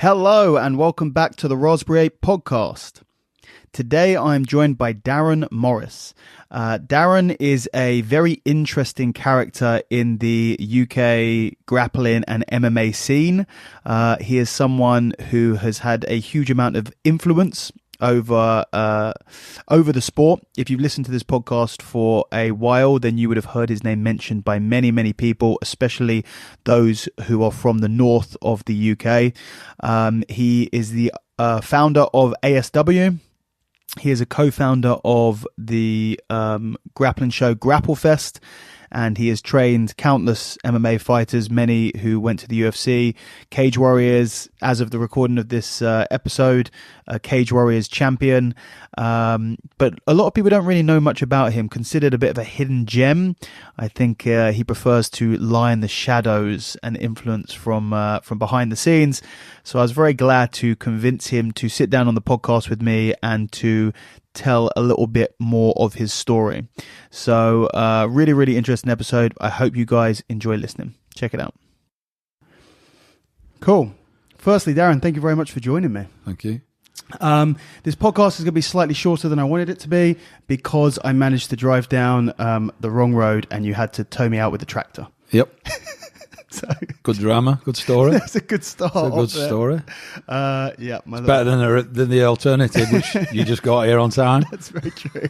Hello and welcome back to the Raspberry 8 podcast. Today I'm joined by Daren Morris. Daren is a very interesting character in the UK grappling and MMA scene. He is someone who has had a huge amount of influence over the sport. If you've listened to this podcast for a while, then you would have heard his name mentioned by many people, especially those who are from the north of the UK. He is the founder of ASW. He is a co-founder of the grappling show Grapplefest, and he has trained countless MMA fighters, many who went to the UFC, Cage Warriors, as of the recording of this episode, Cage Warriors champion. But a lot of people don't really know much about him, considered a bit of a hidden gem. I think he prefers to lie in the shadows and influence from behind the scenes. So I was very glad to convince him to sit down on the podcast with me and to tell a little bit more of his story. So really interesting episode. I hope you guys enjoy listening. Check it out. Cool. Firstly, Daren, thank you very much for joining me. Thank you. This podcast is going to be slightly shorter than I wanted it to be because I managed to drive down the wrong road and you had to tow me out with the tractor. Yep. So, good drama, good story. That's a good start. It's a good story. Yeah, it's better than the alternative, which you just got here on time. That's very true.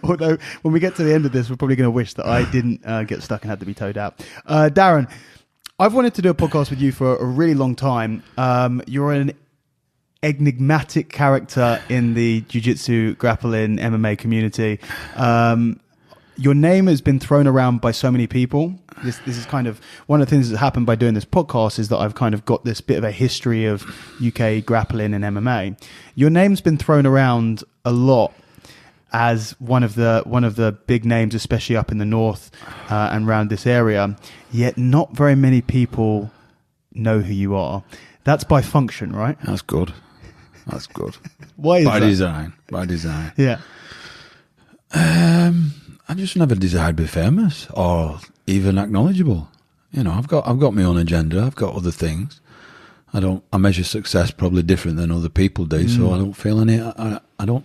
Although, when we get to the end of this, we're probably going to wish that I didn't get stuck and had to be towed out. Daren, I've wanted to do a podcast with you for a really long time. You're an enigmatic character in the jiu-jitsu, grappling, MMA community. Your name has been thrown around by so many people. This is kind of one of the things that's happened by doing this podcast is that I've kind of got this bit of a history of UK grappling and MMA. Your name's been thrown around a lot as one of the big names, especially up in the north and around this area. Yet not very many people know who you are. That's by function, right? That's good. That's good. Why is by that? By design. Yeah. I just never desired to be famous or even acknowledgeable. You know, I've got my own agenda. I've got other things. I measure success probably different than other people do. So I don't feel I don't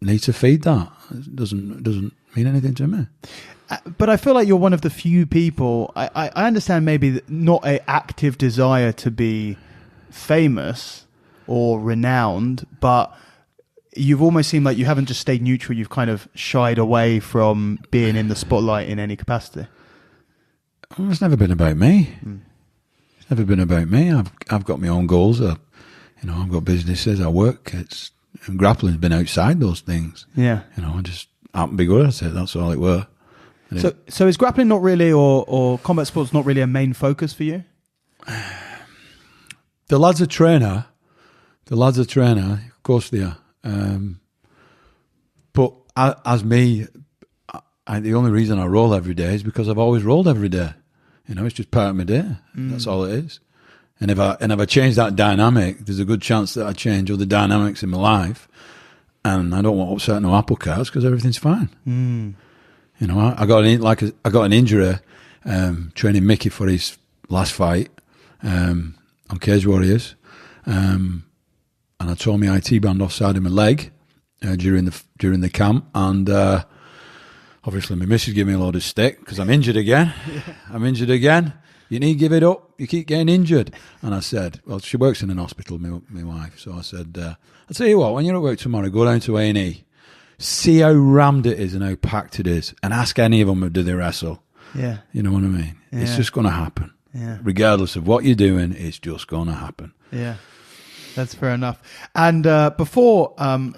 need to feed that. It doesn't mean anything to me. But I feel like you're one of the few people. I understand maybe not an active desire to be famous or renowned, but you've almost seemed like you haven't just stayed neutral. You've kind of shied away from being in the spotlight in any capacity. Well, it's never been about me. It's never been about me. I've got my own goals. I've got businesses. I work. And grappling's been outside those things. Yeah. I just happen to be good at it. That's all it were. So is grappling not really, or combat sports not really a main focus for you? The lads are trainer. Of course they are. But as me, the only reason I roll every day is because I've always rolled every day. It's just part of my day. That's all it is. And if I change that dynamic, there's a good chance that I change other dynamics in my life. And I don't want to upset no apple carts because everything's fine. I got an injury training Mickey for his last fight on Cage Warriors. And I tore my IT band offside of my leg during the camp, and obviously my missus gave me a load of stick because I'm injured again. I'm injured again. You need to give it up. You keep getting injured. And I said, well, she works in an hospital, my wife. So I said, I'll tell you what, when you're at work tomorrow, go down to A&E, see how rammed it is and how packed it is, and ask any of them, do they wrestle? Yeah. You know what I mean? Yeah. It's just going to happen. Yeah. Regardless of what you're doing, it's just going to happen. Yeah. That's fair enough. And before,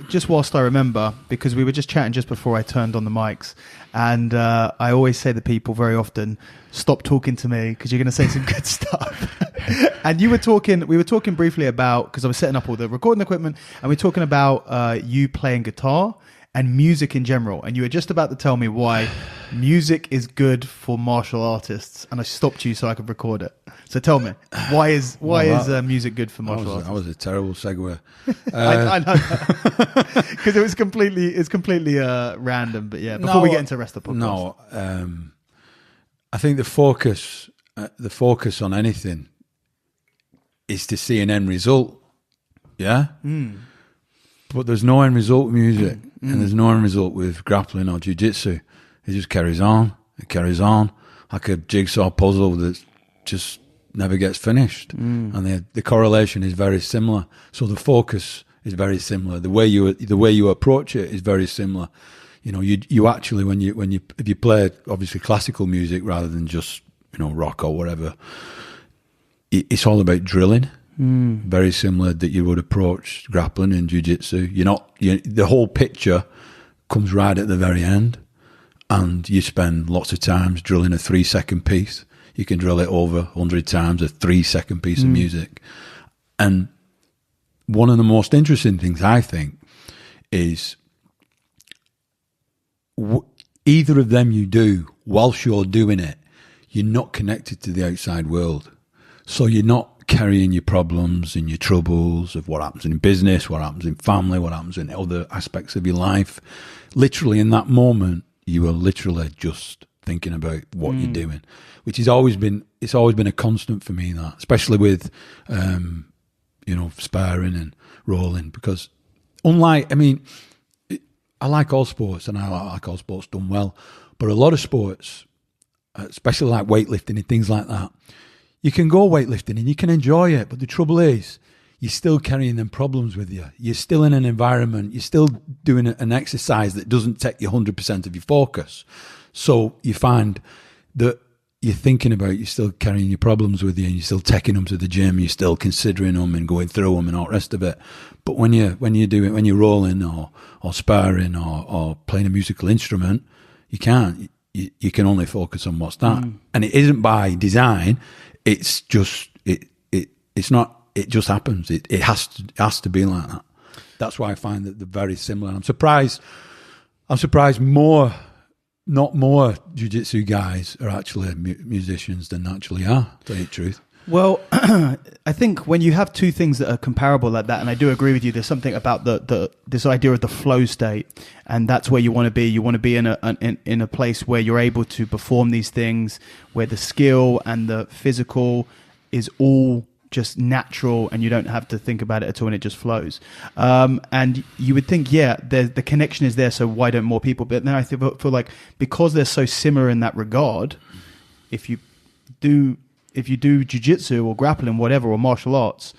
just whilst I remember, because we were just chatting just before I turned on the mics, and I always say to people very often, stop talking to me because you're going to say some good stuff. And we were talking briefly about, because I was setting up all the recording equipment, and we were talking about you playing guitar and music in general. And you were just about to tell me why music is good for martial artists, and I stopped you so I could record it. So tell me, why is music good for martial artists? That was a terrible segue. I know, because it's completely random. But yeah, before we get into the rest of the podcast, I think the focus on anything is to see an end result. Yeah? But there's no end result with music, and there's no end result with grappling or jiu-jitsu. It just carries on. It carries on like a jigsaw puzzle that just never gets finished. And the correlation is very similar. So the focus is very similar. The way you approach it is very similar. You know, you actually if you play obviously classical music rather than just, you know, rock or whatever, it's all about drilling. Very similar that you would approach grappling and jiu-jitsu. The whole picture comes right at the very end, and you spend lots of times drilling a 3-second piece. You can drill it over 100 times, a 3-second piece of music. And one of the most interesting things, I think, is either of them you do, whilst you're doing it, you're not connected to the outside world. So you're not carrying your problems and your troubles of what happens in business, what happens in family, what happens in other aspects of your life. Literally in that moment, you are literally just thinking about what you're doing, which has always been a constant for me, that, especially with, sparring and rolling, because I like all sports, and I like all sports done well, but a lot of sports, especially like weightlifting and things like that, you can go weightlifting and you can enjoy it, but the trouble is you're still carrying them problems with you. You're still in an environment, you're still doing an exercise that doesn't take you 100% of your focus. So you find that you're still carrying your problems with you, and you're still taking them to the gym, you're still considering them and going through them and all the rest of it. But when you're rolling or sparring or playing a musical instrument, you can't. You can only focus on what's that. And it isn't by design. It's just it's not. It just happens. It has to be like that. That's why I find that they're very similar. I'm surprised not more jiu-jitsu guys are actually musicians than actually are, to tell you the truth. Well, I think when you have two things that are comparable like that, and I do agree with you, there's something about this idea of the flow state, and that's where you want to be. You want to be in a place where you're able to perform these things, where the skill and the physical is all just natural, and you don't have to think about it at all, and it just flows. And you would think, the connection is there, so why don't more people? But now I feel like because they're so similar in that regard, if you do jiu-jitsu or grappling, whatever, or martial arts,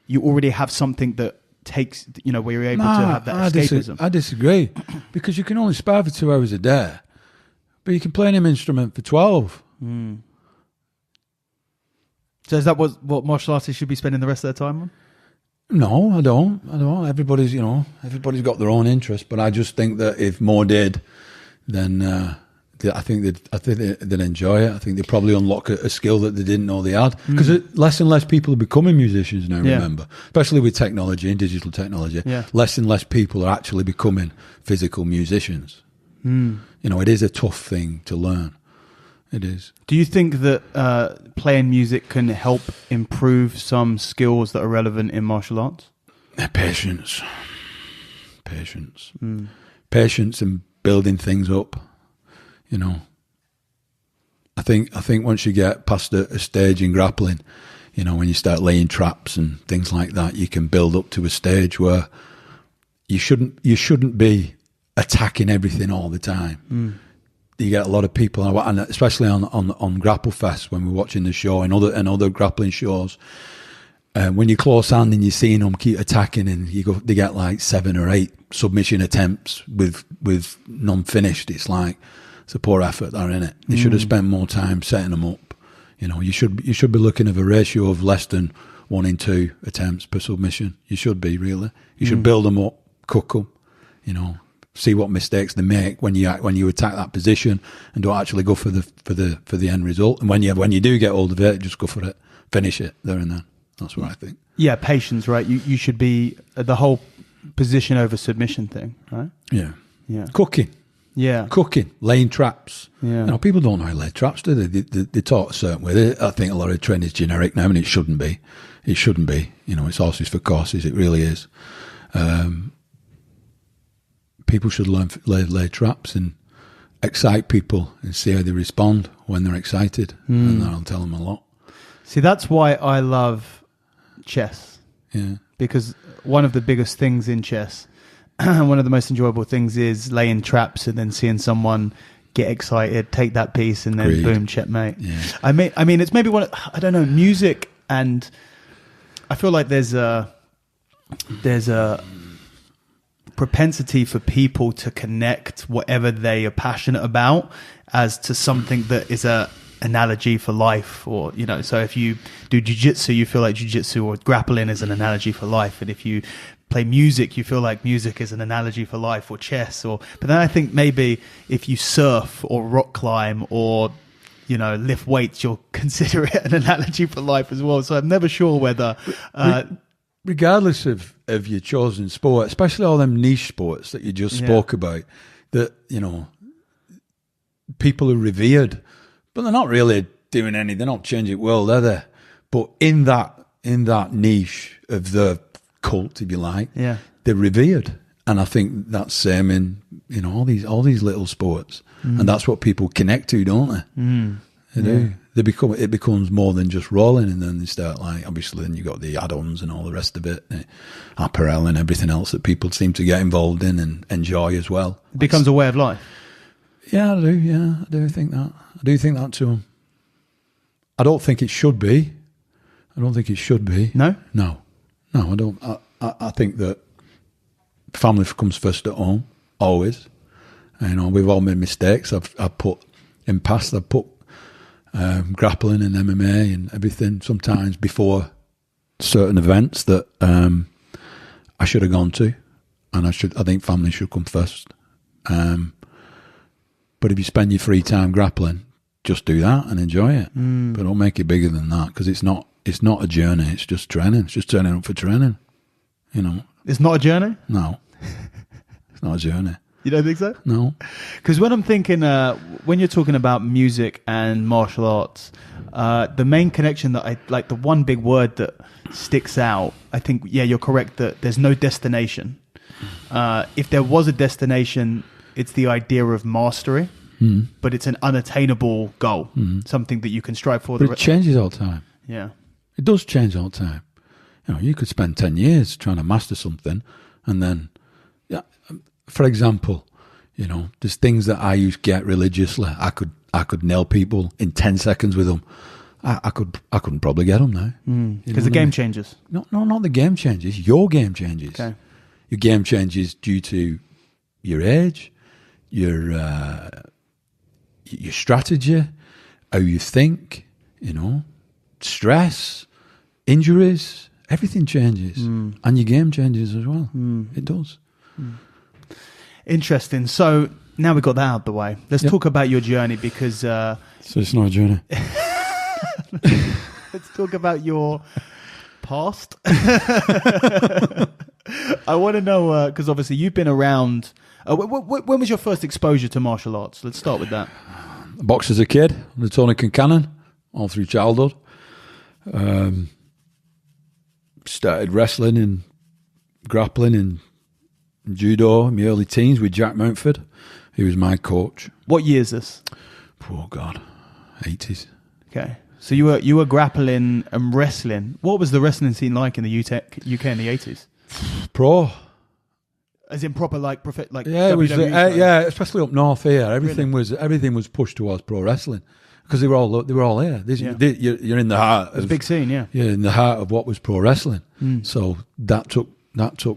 you already have something that takes, where you're able to have that escapism. I disagree, because you can only spar for 2 hours a day, but you can play an instrument for 12. So is that what martial artists should be spending the rest of their time on? No, I don't. Everybody's got their own interest, but I just think that if more did, then I think they'd enjoy it. I think they'd probably unlock a skill that they didn't know they had, because less and less people are becoming musicians now. Remember, especially with technology and digital technology, less and less people are actually becoming physical musicians. It is a tough thing to learn. It is. Do you think that playing music can help improve some skills that are relevant in martial arts? Patience. Patience and building things up. I think once you get past a stage in grappling, when you start laying traps and things like that, you can build up to a stage where you shouldn't be attacking everything all the time. You get a lot of people, and especially on Grapplefest, when we're watching the show and other grappling shows, when you're close hand and you're seeing them keep attacking, and they get like 7 or 8 submission attempts with none finished. It's like, it's a poor effort there, isn't it? You should have spent more time setting them up. You should be looking at a ratio of less than 1 in 2 attempts per submission. You should be, really. You should build them up, cook them, see what mistakes they make when you attack that position, and don't actually go for the end result. And when you do get hold of it, just go for it, finish it there and then. That's what I think. Yeah, patience, right? You should be the whole position over submission thing, right? Yeah. Cooking, laying traps. Yeah. People don't know how to lay traps, do they? They're taught a certain way. I think a lot of training is generic now, and it shouldn't be. It's horses for courses. It really is. People should learn lay traps and excite people and see how they respond when they're excited, and that'll tell them a lot. See, that's why I love chess, Yeah. Because one of the biggest things in chess, one of the most enjoyable things is laying traps and then seeing someone get excited, take that piece, and then Agreed. boom, checkmate. Yeah. I mean, it's maybe I don't know, music, and I feel like there's a propensity for people to connect whatever they are passionate about as to something that is a analogy for life, or so if you do jiu-jitsu, you feel like jiu-jitsu or grappling is an analogy for life, and if you play music, you feel like music is an analogy for life, or chess, but then I think maybe if you surf or rock climb or lift weights, you'll consider it an analogy for life as well. So I'm never sure whether regardless of your chosen sport, especially all them niche sports that you just spoke about, that people are revered, but they're not really doing any. They're not changing the world, are they? But in that niche of the cult, if you like, they're revered, and I think that's same in all these little sports, and that's what people connect to, don't they? They do. It becomes more than just rolling, and then they start obviously then you got the add-ons and all the rest of it, the apparel and everything else that people seem to get involved in and enjoy as well. It becomes a way of life. Yeah, I do. Yeah, I do think that. I do think that too. I don't think it should be. No? No, I don't. I think that family comes first at home, always. We've all made mistakes. I've put grappling and MMA and everything sometimes before certain events that I should have gone to, and I think family should come first. But if you spend your free time grappling, just do that and enjoy it. But don't make it bigger than that, because it's not a journey. It's just training. It's just turning up for training. It's not a journey? No, it's not a journey. You don't think so? No. Because when I'm thinking, when you're talking about music and martial arts, the main connection that I like, the one big word that sticks out, I think, you're correct that there's no destination. If there was a destination, it's the idea of mastery, but it's an unattainable goal, something that you can strive for. But it changes all the time. Yeah. It does change all the time. You could spend 10 years trying to master something, and then, for example, there's things that I used to get religiously. I could nail people in 10 seconds with them. I couldn't probably get them now. Because the game changes. No, not the game changes. Your game changes. Okay. Your game changes due to your age, your strategy, how you think, stress, injuries, everything changes. And your game changes as well. It does. Interesting. So now we've got that out of the way. Let's talk about your journey, because... So it's not a journey. Let's talk about your past. I want to know, because obviously you've been around... when was your first exposure to martial arts? Let's start with that. I boxed as a kid, the Tony Cannon, all through childhood. Started wrestling and grappling and judo in my early teens with Jack Mountford. He was my coach. What year is this? Oh God, 80s. Okay, so you were grappling and wrestling. What was the wrestling scene like in the UK in the 80s? Pro. As in proper, like yeah, it was. WWE Yeah, especially up north here, everything was pushed towards pro wrestling, because they were all here. You're in the heart. It was a big scene, yeah. You're in the heart of what was pro wrestling. So that took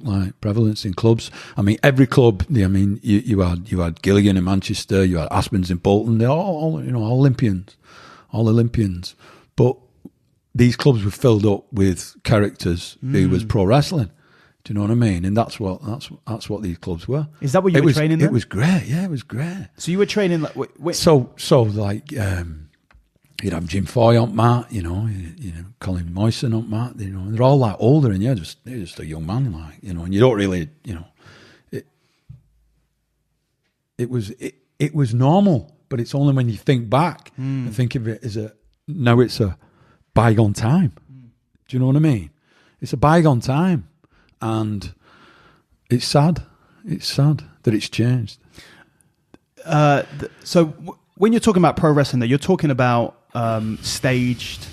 like prevalence in clubs. I mean, every club. I mean, you had Gilligan in Manchester, you had Aspens in Bolton. They're all Olympians, But these clubs were filled up with characters who was pro wrestling. Do you know what I mean? And that's what these clubs were. Is that what you were training then? It was great. Yeah, it was great. So you were training like so like you'd have Jim Foy on mat, Colin Moyson on mat, they're all like older, and you're just a young man, like, and you don't really, it was normal, but it's only when you think back and think of it as it's a bygone time. Do you know what I mean? It's a bygone time. And it's sad. It's sad that it's changed. So when you're talking about pro wrestling, though, you're talking about staged.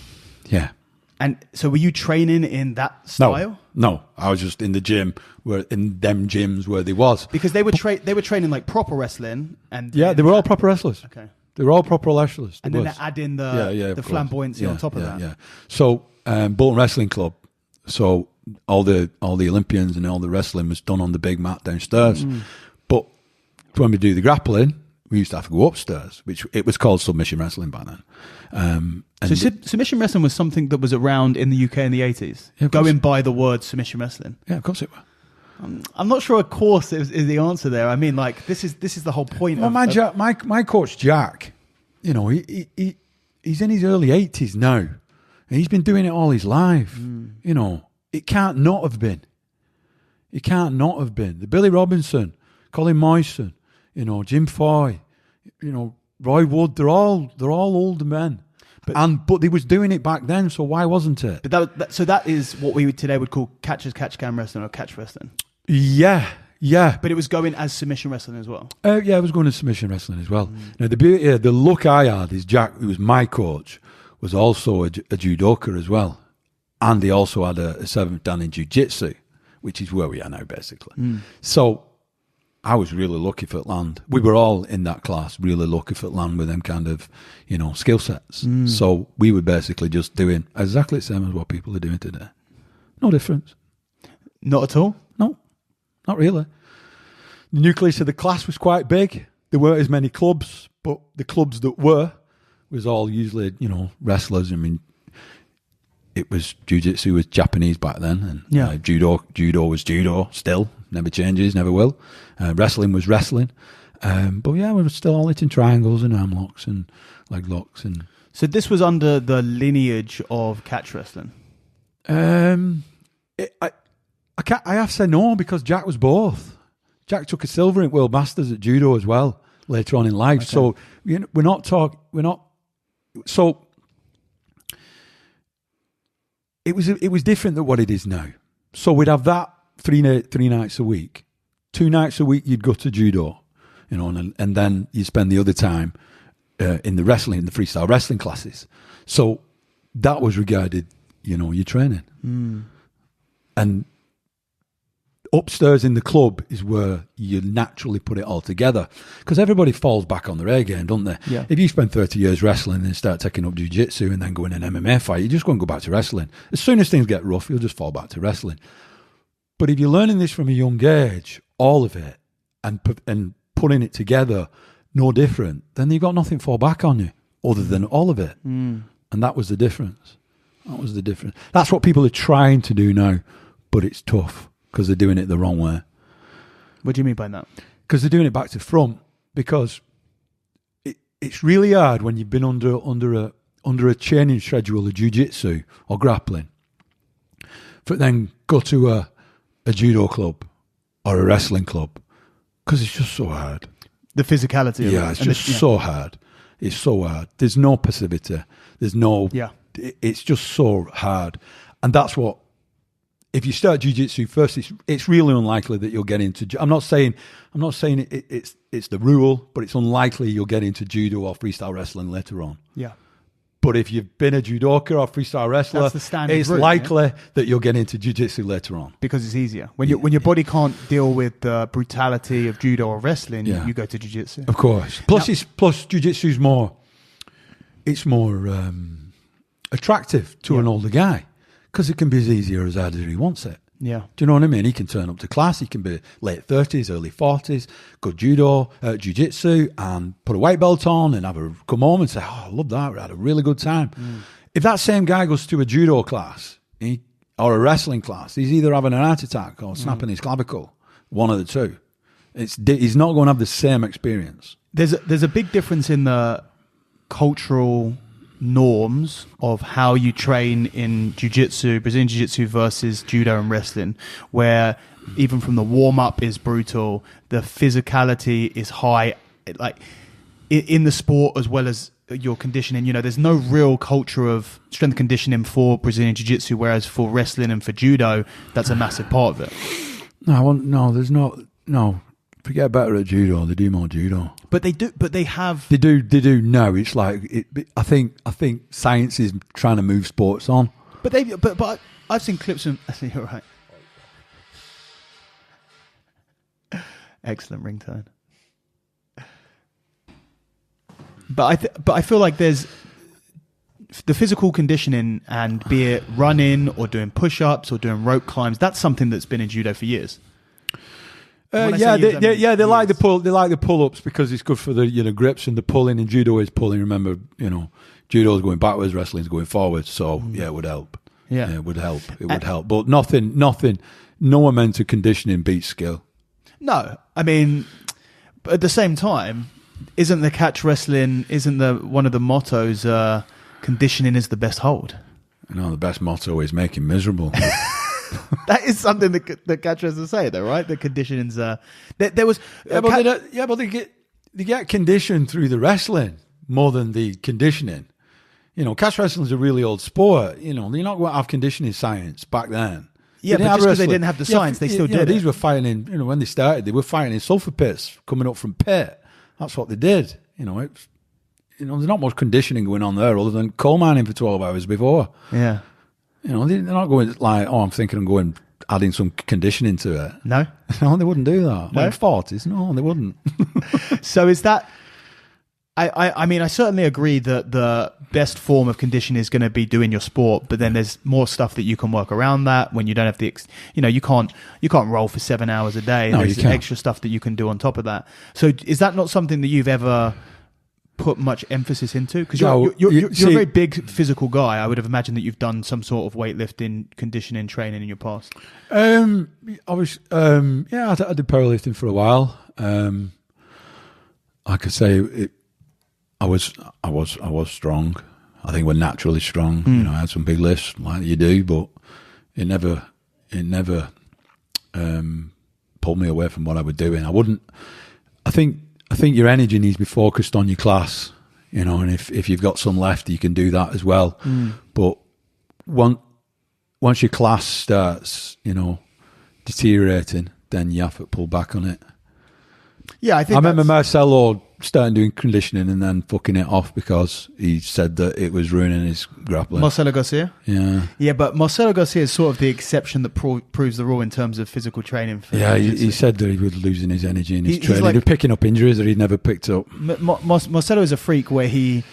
Yeah. And so were you training in that style? No. I was just in the gym, in them gyms where they was. Because they were training like proper wrestling. And yeah, they were all proper wrestlers. Okay. They were all proper wrestlers. And then they add in the flamboyancy on top of that. Yeah. So, Bolton Wrestling Club. So all the Olympians and all the wrestling was done on the big mat downstairs. But when we do the grappling, we used to have to go upstairs, which it was called submission wrestling back then. So submission wrestling was something that was around in the UK in the 80s, going by the word submission wrestling. Yeah, of course it was. I'm not sure a course is the answer there. I mean, like this is the whole point. Well, my coach Jack, you know, he's in his early 80s now, and he's been doing it all his life. You know, it can't not have been. It can't not have been. The Billy Robinson, Colin Moyson, you know, Jim Foy, you know, Roy Wood. They're all older men. But they was doing it back then, so why wasn't it? But that is what we today would call catch can wrestling or catch wrestling. Yeah. But it was going as submission wrestling as well. Yeah, it was going to submission wrestling as well. Now the look I had is Jack, who was my coach, was also a judoka as well, and he also had a 7th dan in jiu-jitsu, which is where we are now basically. So I was really lucky for land. We were all in that class really lucky for land with them kind of, you know, skill sets. So we were basically just doing exactly the same as what people are doing today. No difference. Not at all? No, not really. The nucleus of the class was quite big. There weren't as many clubs, but the clubs that was all usually, you know, wrestlers. I mean, it was jiu-jitsu was Japanese back then, and judo was judo still, never changes, never will. Wrestling was wrestling, but yeah, we were still all hitting triangles and arm locks and leg locks, and so this was under the lineage of catch wrestling. I have to say no, because Jack was both. Jack took a silver in World Masters at judo as well later on in life. Okay. So we're not. So it was different than what it is now. So we'd have that three nights a week. 2 nights a week you'd go to judo, you know, and then you spend the other time in the freestyle wrestling classes. So that was regarded, you know, your training. And upstairs in the club is where you naturally put it all together, because everybody falls back on their A game, don't they? Yeah. If you spend 30 years wrestling and start taking up jiu-jitsu and then go in an MMA fight, you just go and go back to wrestling. As soon as things get rough, you'll just fall back to wrestling. But if you're learning this from a young age, all of it, and putting it together, no different, then you've got nothing fall back on you other than all of it. And that was the difference. That's what people are trying to do now, but it's tough because they're doing it the wrong way. What do you mean by that? Because they're doing it back to front, because it's really hard when you've been under a training schedule of jiu-jitsu or grappling, but then go to a judo club or a wrestling club, because it's just so hard. The physicality of it. Yeah, it's just so hard. It's so hard. There's no passivity. There's no... Yeah. It's just so hard. And that's what... If you start jiu-jitsu first, it's really unlikely that you'll get into... I'm not saying it's the rule, but it's unlikely you'll get into judo or freestyle wrestling later on. Yeah. But if you've been a judoka or freestyle wrestler, that's the standard it's route, likely that you'll get into jiu-jitsu later on. Because it's easier. When your body can't deal with the brutality of judo or wrestling, you go to jiu-jitsu. Of course. Plus jiu-jitsu is more attractive to an older guy, because it can be as easy or as hard as he wants it. Yeah. Do you know what I mean? He can turn up to class. He can be late 30s, early 40s, go jiu-jitsu and put a white belt on and come home and say, oh, I love that. I had a really good time. If that same guy goes to a judo class or a wrestling class, he's either having an heart attack or snapping his clavicle, one of the two. He's not going to have the same experience. There's a big difference in the cultural norms of how you train in jiu-jitsu, Brazilian jiu-jitsu versus judo and wrestling, where even from the warm-up is brutal, the physicality is high, like in the sport as well as your conditioning. You know, there's no real culture of strength conditioning for Brazilian jiu-jitsu, whereas for wrestling and for judo, that's a massive part of it. No. Forget about it at judo. They do more judo. But they do. But they have. They do. No, it's like I think science is trying to move sports on. But I've seen clips of. I think you're right. Excellent ringtone. But I feel like there's the physical conditioning, and be it running or doing push-ups or doing rope climbs. That's something that's been in judo for years. They like the pull-ups because it's good for the grips, and the pulling. And judo is pulling. Remember, judo is going backwards, wrestling is going forwards. So it would help. Yeah, it would help. It would help. But nothing. No amount of conditioning beats skill. No, I mean, but at the same time, isn't the catch wrestling? Isn't one of the mottos? Conditioning is the best hold. No, the best motto is make him miserable. That is something that catch wrestlers say, though, right? The conditioning's there was but they get conditioned through the wrestling more than the conditioning. Catch wrestling is a really old sport. You're not going to have conditioning science back then. Yeah, but just because they didn't have the science, they still did it. These were fighting in, when they started, they were fighting in sulfur pits coming up from pit. That's what they did. There's not much conditioning going on there other than coal mining for 12 hours before. Yeah. They're not going like, I'm thinking I'm going adding some conditioning to it. No? No, they wouldn't do that. No? Like 40s, no, they wouldn't. So is that... I mean, I certainly agree that the best form of conditioning is going to be doing your sport, but then there's more stuff that you can work around that when you don't have you can't roll for 7 hours a day. No, there's extra stuff that you can do on top of that. So is that not something that you've ever put much emphasis into? Because you're a very big physical guy. I would have imagined that you've done some sort of weightlifting, conditioning training in your past. I did powerlifting for a while. I could say I was strong. I think we're naturally strong. I had some big lifts like you do, but it never pulled me away from what I was doing. I think your energy needs to be focused on your class, and if you've got some left, you can do that as well. But once your class starts, deteriorating, then you have to pull back on it. Yeah, I remember Marcelo starting doing conditioning and then fucking it off because he said that it was ruining his grappling. Marcelo Garcia? Yeah. Yeah, but Marcelo Garcia is sort of the exception that proves the rule in terms of physical training. He said that he was losing his energy in his training. He was picking up injuries that he'd never picked up. Marcelo is a freak where he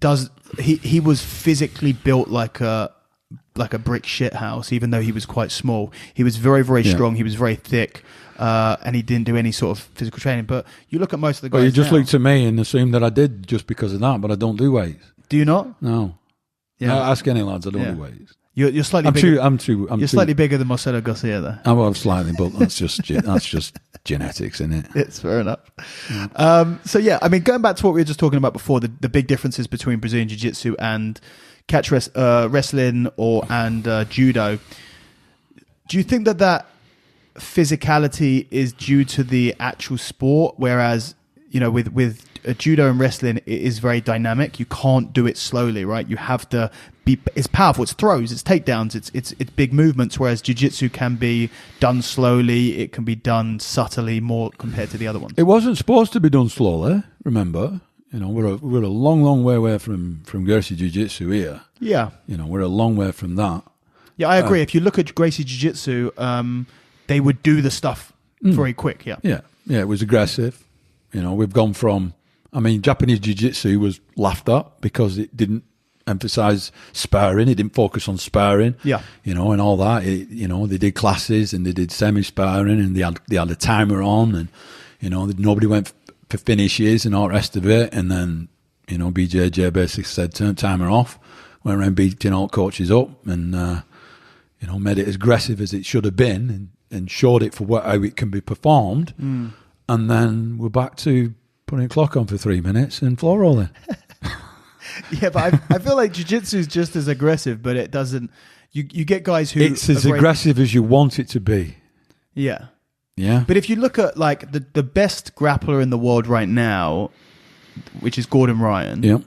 was physically built like a brick shit house, even though he was quite small. He was very, very strong. He was very thick. And he didn't do any sort of physical training. But you look at most of the guys. Well, you just looked at me and assumed that I did just because of that, but I don't do weights. Do you not? No. Yeah. Ask any lads, I don't do weights. You're slightly bigger. You're slightly bigger than Marcelo Garcia, though. I'm slightly, but that's just genetics, isn't it? It's fair enough. So I mean, going back to what we were just talking about before, the big differences between Brazilian Jiu-Jitsu and catch wrestling and judo. Do you think that physicality is due to the actual sport, whereas with judo and wrestling it is very dynamic? You can't do it slowly, right? You have to be, it's powerful, it's throws, it's takedowns, it's big movements, whereas jiu-jitsu can be done slowly, it can be done subtly more compared to the other ones. It wasn't supposed to be done slowly, remember. We're a long way away from Gracie Jiu-Jitsu here. Yeah. We're a long way from that. Yeah, I agree. If you look at Gracie Jiu-Jitsu, they would do the stuff very quick, yeah. Yeah, it was aggressive. We've gone from... Japanese Jiu-Jitsu was laughed at because it didn't emphasise sparring. It didn't focus on sparring. Yeah. And all that. They did classes and they did semi-sparring and they had a timer on and, nobody went for finishes and all the rest of it. And then, BJJ basically said, turn timer off. Went around beating all coaches up and, made it as aggressive as it should have been and showed it for how it can be performed. And then we're back to putting a clock on for 3 minutes and floor rolling. Yeah, but I feel like jiu-jitsu is just as aggressive, but it doesn't... You get guys who... It's as aggressive as you want it to be. Yeah. Yeah. But if you look at like the best grappler in the world right now, which is Gordon Ryan,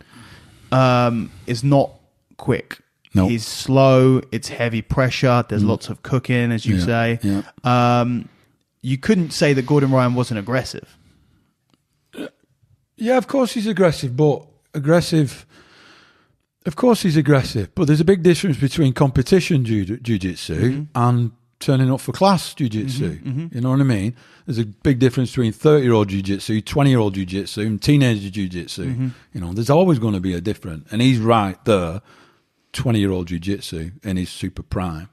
is not quick. No. He's slow, it's heavy pressure, there's lots of cooking, as you say. Yeah. You couldn't say that Gordon Ryan wasn't aggressive. Yeah, of course he's aggressive, but aggressive Of course he's aggressive, but there's a big difference between competition jiu-jitsu and turning up for class jiu-jitsu. You know what I mean? There's a big difference between 30-year-old jiu-jitsu, 20-year-old jiu-jitsu, and teenager jiu-jitsu. You know, there's always going to be a difference. And he's right there, 20-year-old jiu-jitsu in his super prime.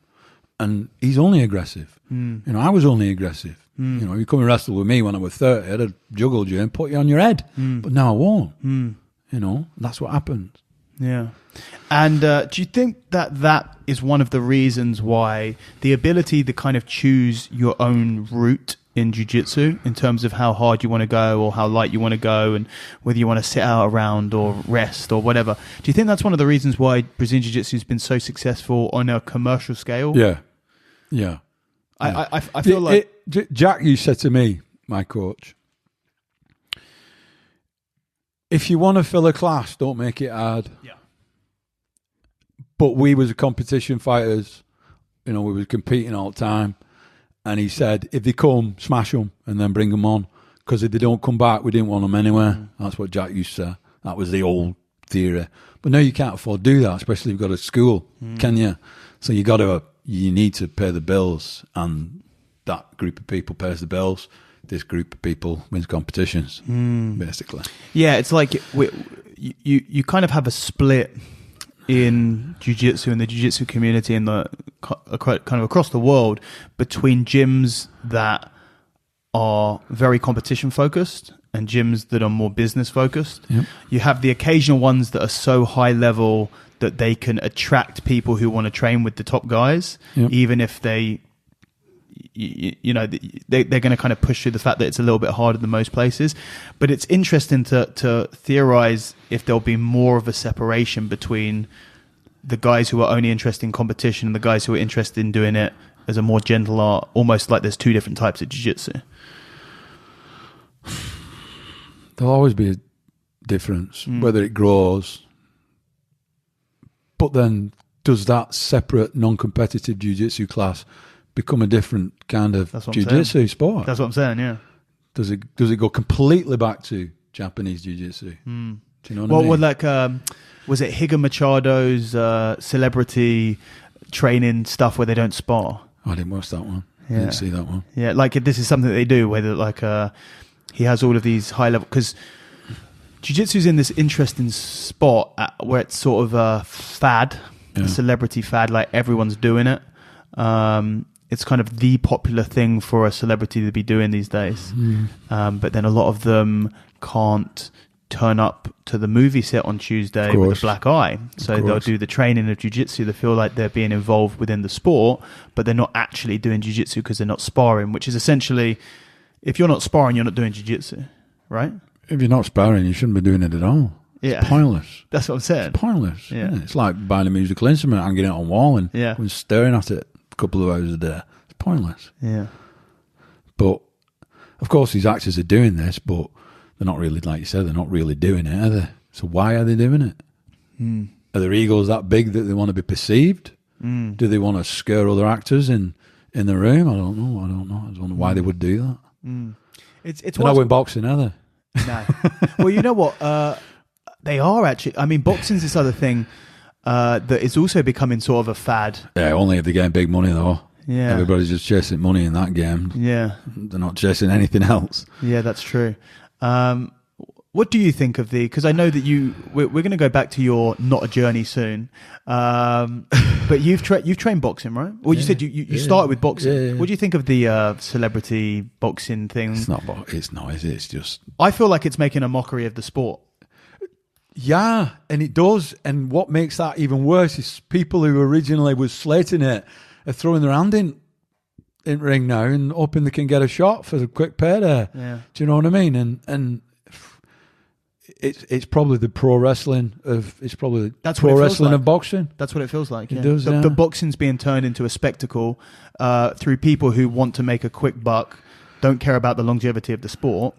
And he's only aggressive. You know, I was only aggressive. You know, you come and wrestle with me when I was 30, I'd have juggled you and put you on your head. But now I won't. You know, that's what happens. Yeah. And do you think that is one of the reasons why the ability to kind of choose your own route in jiu-jitsu in terms of how hard you want to go or how light you want to go and whether you want to sit out around or rest or whatever, do you think that's one of the reasons why Brazilian jiu-jitsu has been so successful on a commercial scale? Yeah. Yeah. I feel like... Jack, you said to me, my coach, if you want to fill a class, don't make it hard. Yeah. But we was competition fighters, you know, we were competing all the time. And he said, if they come, smash them and then bring them on. Because if they don't come back, we didn't want them anywhere. That's what Jack used to say. That was the old theory. But now you can't afford to do that, especially if you've got a school, can you? So you need to pay the bills. And that group of people pays the bills. This group of people wins competitions, basically. Yeah, it's like you kind of have a split in jiu-jitsu and the jiu-jitsu community and the kind of across the world between gyms that are very competition focused and gyms that are more business focused. Yep. You have the occasional ones that are so high level that they can attract people who want to train with the top guys, even if they, you know, they're going to kind of push through the fact that it's a little bit harder than most places. But it's interesting to theorize if there'll be more of a separation between the guys who are only interested in competition and the guys who are interested in doing it as a more gentle art, almost like there's two different types of jiu-jitsu. There'll always be a difference, whether it grows. But then does that separate non-competitive jiu-jitsu class become a different kind of jiu-jitsu sport? That's what I'm saying, yeah. Does it go completely back to Japanese jiu-jitsu? Do you know what I mean? Well, like, was it Higa Machado's celebrity training stuff where they don't spar? I didn't watch that one. Yeah. I didn't see that one. Yeah, like this is something that they do where like he has all of these high level, because jiu-jitsu is in this interesting spot where it's sort of a fad, a celebrity fad, like everyone's doing it. It's kind of the popular thing for a celebrity to be doing these days. But then a lot of them can't turn up to the movie set on Tuesday with a black eye. So they'll do the training of jiu-jitsu. They feel like they're being involved within the sport, but they're not actually doing jiu-jitsu because they're not sparring, which is essentially, if you're not sparring, you're not doing jiu-jitsu, right? If you're not sparring, you shouldn't be doing it at all. Yeah. It's pointless. That's what I'm saying. It's pointless. Yeah. It's like buying a musical instrument and getting it on wall and staring at it a couple of hours a day. It's pointless. Yeah. But, of course, these actors are doing this, but they're not really, like you said, they're not really doing it, are they? So why are they doing it? Are their egos that big that they want to be perceived? Do they want to scare other actors in the room? I don't know. I don't know why they would do that. It's they're not with boxing, are they? No. Well, you know what? They are actually. I mean, boxing's this other thing that is also becoming sort of a fad. Yeah, only if they're getting big money, though. Yeah. Everybody's just chasing money in that game. Yeah. They're not chasing anything else. Yeah, that's true. What do you think of because I know that we're going to go back to your Not a Journey soon, but you've trained boxing, right? Well, you said you started with boxing. Yeah. What do you think of the celebrity boxing thing? It's not, is it? It's just... I feel like it's making a mockery of the sport. Yeah, and it does. And what makes that even worse is people who originally was slating it are throwing their hand in ring now and hoping they can get a shot for a quick payday. Yeah. Do you know what I mean? And it's probably the pro wrestling of pro wrestling of boxing. That's what it feels like. It does. The boxing's being turned into a spectacle through people who want to make a quick buck, don't care about the longevity of the sport.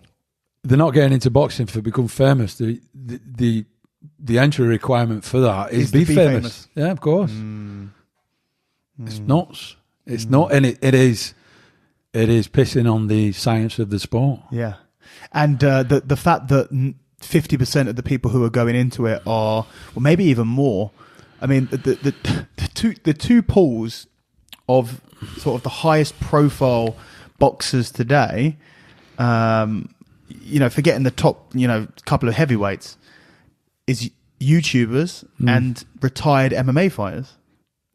They're not getting into boxing to become famous. The entry requirement for that is be famous. Yeah, of course. It's nuts. It's not, and it is pissing on the science of the sport. Yeah, and the fact that 50% of the people who are going into it are, or maybe even more. I mean, the two pools of sort of the highest profile boxers today, forgetting the top, couple of heavyweights, is YouTubers and retired MMA fighters.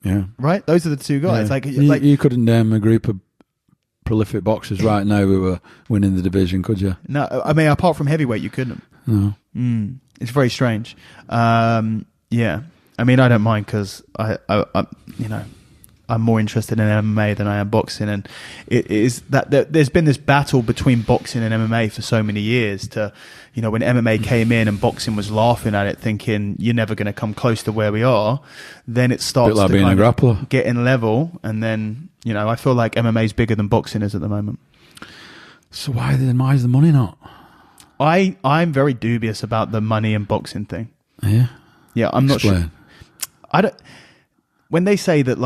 Yeah. Right? Those are the two guys. Yeah. You couldn't name a group of prolific boxers right now who were winning the division, could you? No, I mean, apart from heavyweight, you couldn't. No. It's very strange. Yeah. I mean, I don't mind because I'm more interested in MMA than I am boxing, and it is that there's been this battle between boxing and MMA for so many years. When MMA came in and boxing was laughing at it, thinking you're never going to come close to where we are, then it starts like to being kind a of grappler. get in level, and then I feel like MMA is bigger than boxing is at the moment. So why is the money not? I'm very dubious about the money and boxing thing. Yeah, yeah, I'm not sure. I don't. When they say that,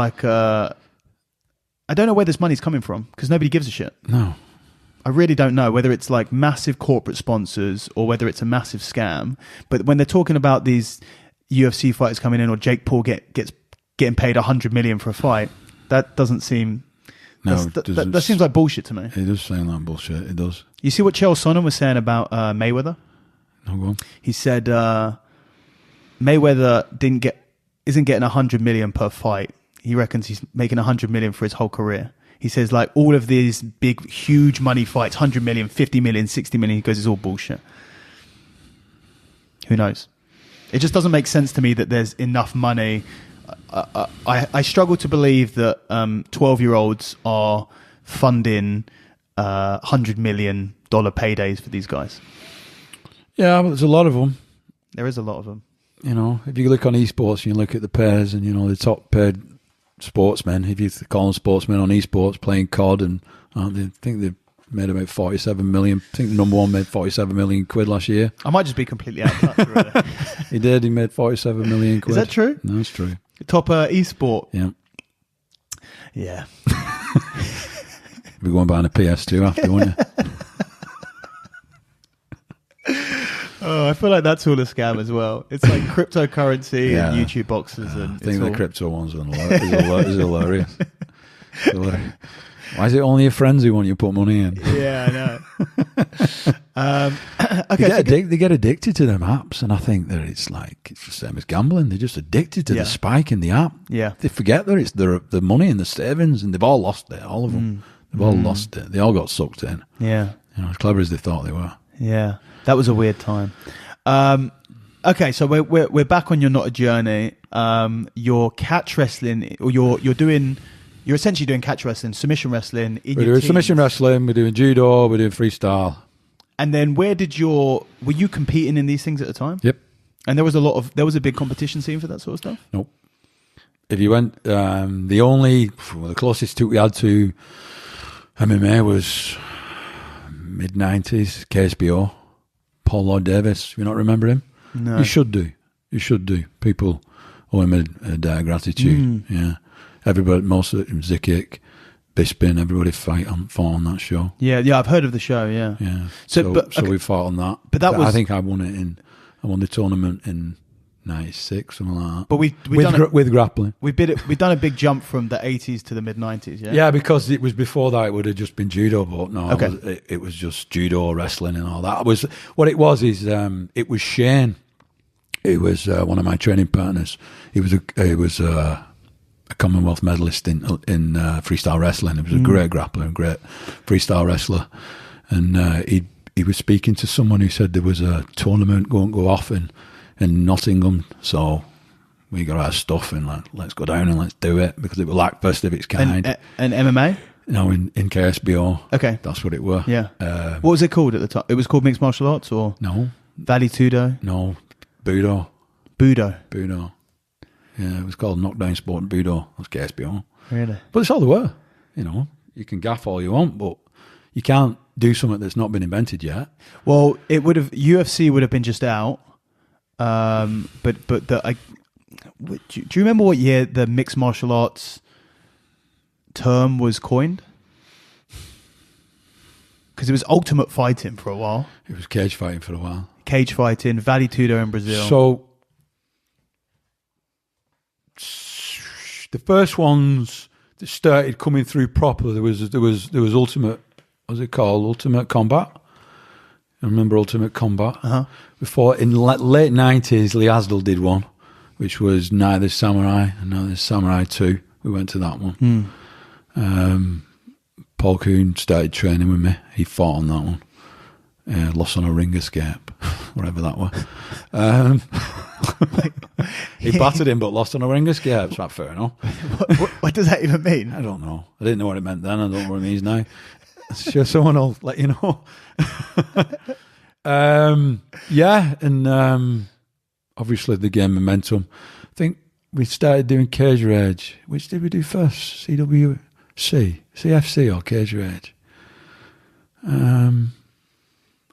I don't know where this money's coming from because nobody gives a shit. No. I really don't know whether it's like massive corporate sponsors or whether it's a massive scam. But when they're talking about these UFC fighters coming in or Jake Paul gets getting paid $100 million for a fight, that doesn't seem... No, that seems like bullshit to me. It does sound like bullshit. It does. You see what Chael Sonnen was saying about Mayweather? No, go on. He said Mayweather isn't getting $100 million per fight. He reckons he's making $100 million for his whole career. He says like all of these big, huge money fights, $100 million, $50 million, $60 million. He goes, it's all bullshit. Who knows? It just doesn't make sense to me that there's enough money. I struggle to believe that 12-year-olds are funding $100 million paydays for these guys. Yeah, but there's a lot of them. There is a lot of them. If you look on esports and you look at the pairs and, the top paid sportsmen, if you call them sportsmen on esports playing COD, and I think they've made about 47 million. I think the number one made 47 million quid last year. I might just be completely out of touch, really. He did. He made 47 million quid. Is that true? No, it's true. Top esport. Yeah. Yeah. We're going buying a PS2 after, won't you? Oh, I feel like that's all a scam as well. It's like cryptocurrency and YouTube boxes. And I think the crypto one's is hilarious. Why is it only your friends who want you to put money in? Yeah, I know. Okay, they get addicted to them apps, and I think that it's the same as gambling. They're just addicted to the spike in the app. Yeah, they forget that it's the money and the savings, and they've all lost it. All of them, they've all lost it. They all got sucked in. Yeah, as clever as they thought they were. Yeah, that was a weird time. Okay, so we're back on your Not a Journey. You're catch wrestling, or you're essentially doing catch wrestling, submission wrestling. We're doing submission wrestling. We're doing judo. We're doing freestyle. And then were you competing in these things at the time? Yep. And there was a big competition scene for that sort of stuff? Nope. If you went, the closest we had to MMA was mid-90s, KSBO, Paul Lloyd Davis. You not remember him? No. You should do. People owe him a debt of gratitude. Yeah. Everybody, most of it, Zikic, Bisping, everybody fought on that show. Yeah, I've heard of the show. Yeah. So we fought on that. But I think I won the tournament in '96, something like that. But with grappling, we've done a big jump from the '80s to the mid '90s. Yeah. Yeah, because it was before that. It would have just been judo, but no, okay. It was just judo, wrestling, and all that. It was it was Shane. It was one of my training partners. He was a Commonwealth medalist in freestyle wrestling. He was a great grappler and great freestyle wrestler. And he was speaking to someone who said there was a tournament going to go off in Nottingham. So we got our stuff and let's go down and let's do it, because it was like first of its kind. And MMA? No, in KSBO. Okay. That's what it were. Yeah. What was it called at the time? It was called Mixed Martial Arts, or? No. Valley Tudo? No. Budo. Yeah, it was called Knockdown Sport and Budo. That's KSBO. Really? But it's all there were. You can gaff all you want, but you can't do something that's not been invented yet. Well, UFC would have been just out. Do you remember what year the mixed martial arts term was coined? Because it was ultimate fighting for a while. It was cage fighting for a while. cage fighting, Vale Tudo in Brazil. So the first ones that started coming through proper, there was Ultimate, what's it called? Ultimate Combat. I remember Ultimate Combat. Before, in late 90s, Lee Asdell did one, which was Neither Samurai, and now there's Samurai 2. We went to that one. Paul Kuhn started training with me. He fought on that one. Lost on a ring escape, whatever that was. He battered him, but lost on a ring escape. It's not fair enough. What does that even mean? I don't know. I didn't know what it meant then. I don't know what it means now. Sure, someone will let you know. Obviously the game momentum. I think we started doing Cage Rage. Which did we do first? CFC or Cage Rage?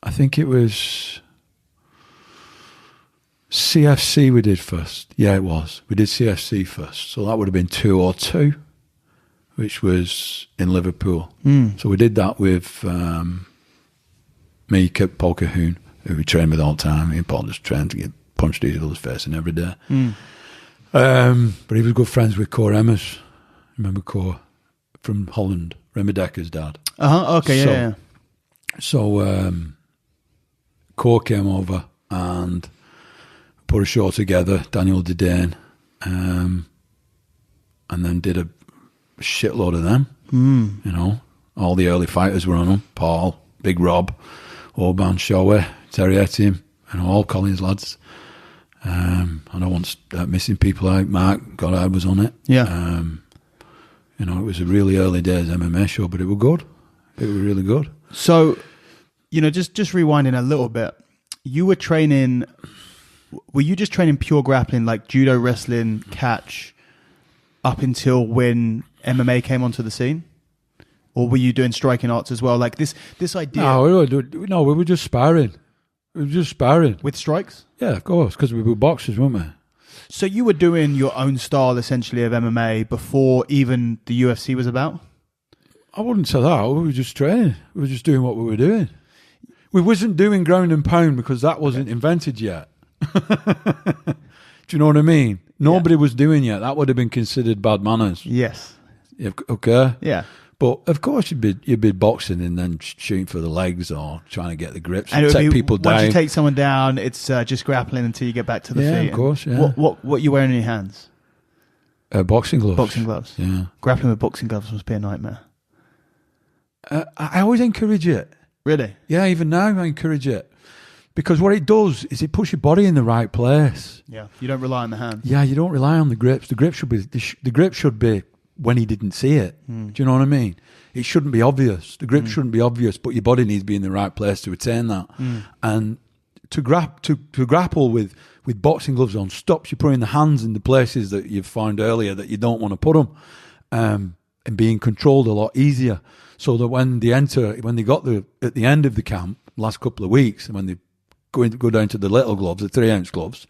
I think it was CFC we did first. Yeah, it was. We did CFC first. So that would have been 202, which was in Liverpool. So we did that with me, Paul Cahoon, who we trained with all the time. Me and Paul just trained to get punched each other's face in every day. But he was good friends with Cor Emmers. Remember Cor from Holland, Remy Decker's dad. Okay, yeah. So Cor came over and put a show together, Daniel Didane, and then did a shitload of them. You know, all the early fighters were on them. Paul, Big Rob, Orban, Shawway, Terry Etienne, and all Collins lads. And I once missing people like Mark Goddard was on it. Yeah. You know, it was a really early days MMA show, but it was good. It was really good. So, you know, just rewinding a little bit, were you just training pure grappling, like judo, wrestling, catch, up until when MMA came onto the scene? Or were you doing striking arts as well? Like this idea... No, we were just sparring. We were just sparring. With strikes? Yeah, of course, because we were boxers, weren't we? So you were doing your own style, essentially, of MMA before even the UFC was about? I wouldn't say that. We were just training. We were just doing what we were doing. We wasn't doing ground and pound because that wasn't invented yet. Do you know what I mean? Nobody was doing yet. That would have been considered bad manners. Yes. Okay? Yeah. But of course you'd be boxing and then shooting for the legs or trying to get the grips and take people down. Once you take someone down, it's just grappling until you get back to the feet. Yeah, of course, yeah. What you wearing in your hands? Boxing gloves. Boxing gloves. Yeah. Grappling with boxing gloves must be a nightmare. I always encourage it. Really? Yeah, even now I encourage it. Because what it does is it puts your body in the right place. Yeah. You don't rely on the hands. Yeah, you don't rely on the grips. The grip should be when he didn't see it. Do you know what I mean? It shouldn't be obvious. The grip shouldn't be obvious, but your body needs to be in the right place to attain that. And to grapple with boxing gloves on stops you putting the hands in the places that you've found earlier that you don't want to put them, and being controlled a lot easier. So that when they got at the end of the camp, last couple of weeks, and when they go down to the little gloves, the 3-ounce gloves,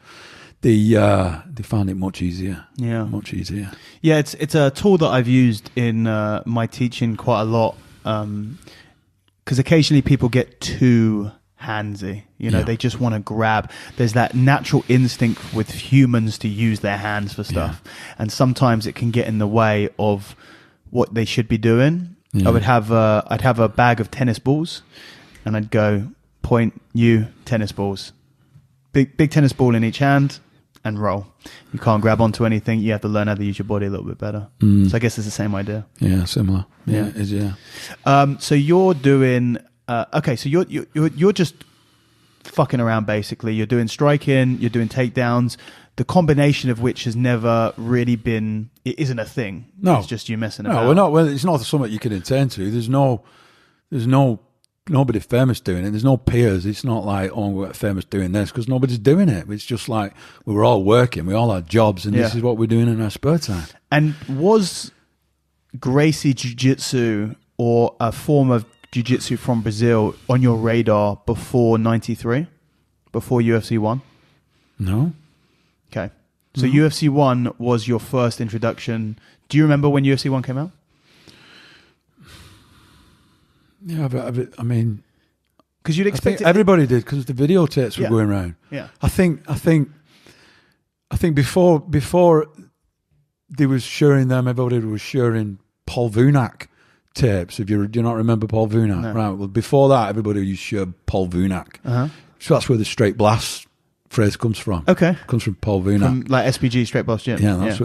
they found it much easier. Yeah, much easier. Yeah, it's a tool that I've used in my teaching quite a lot, because occasionally people get too handsy. You know, they just want to grab. There's that natural instinct with humans to use their hands for stuff, and sometimes it can get in the way of what they should be doing. Yeah. I'd have a bag of tennis balls, and I'd go point you tennis balls, big tennis ball in each hand, and roll. You can't grab onto anything. You have to learn how to use your body a little bit better. So I guess it's the same idea. Yeah, similar. Yeah, it is. Yeah. So you're doing okay. So you're just fucking around basically. You're doing striking. You're doing takedowns. The combination of which has never really been. It isn't a thing. No, it's just you messing about. No, we're not. Well, it's not something you can attend to. There's nobody famous doing it. There's no peers. It's not like, oh, we're famous doing this, because nobody's doing it. It's just like we were all working. We all had jobs, and this is what we're doing in our spare time. And was Gracie Jiu-Jitsu or a form of Jiu-Jitsu from Brazil on your radar before 93? Before UFC 1? No. Okay. So UFC 1 was your first introduction. Do you remember when UFC 1 came out? Yeah, I mean, Because you'd I expect think everybody did because the videotapes were going around. Yeah. I think before they was sharing them, everybody was sharing Paul Vunak tapes. Do you not remember Paul Vunak? No. Right. Well, before that, everybody used to share Paul Vunak. Uh-huh. So that's where the straight blast phrase comes from. Okay. It comes from Paul Vunak. From like SPG Straight Blast Gym. Yeah,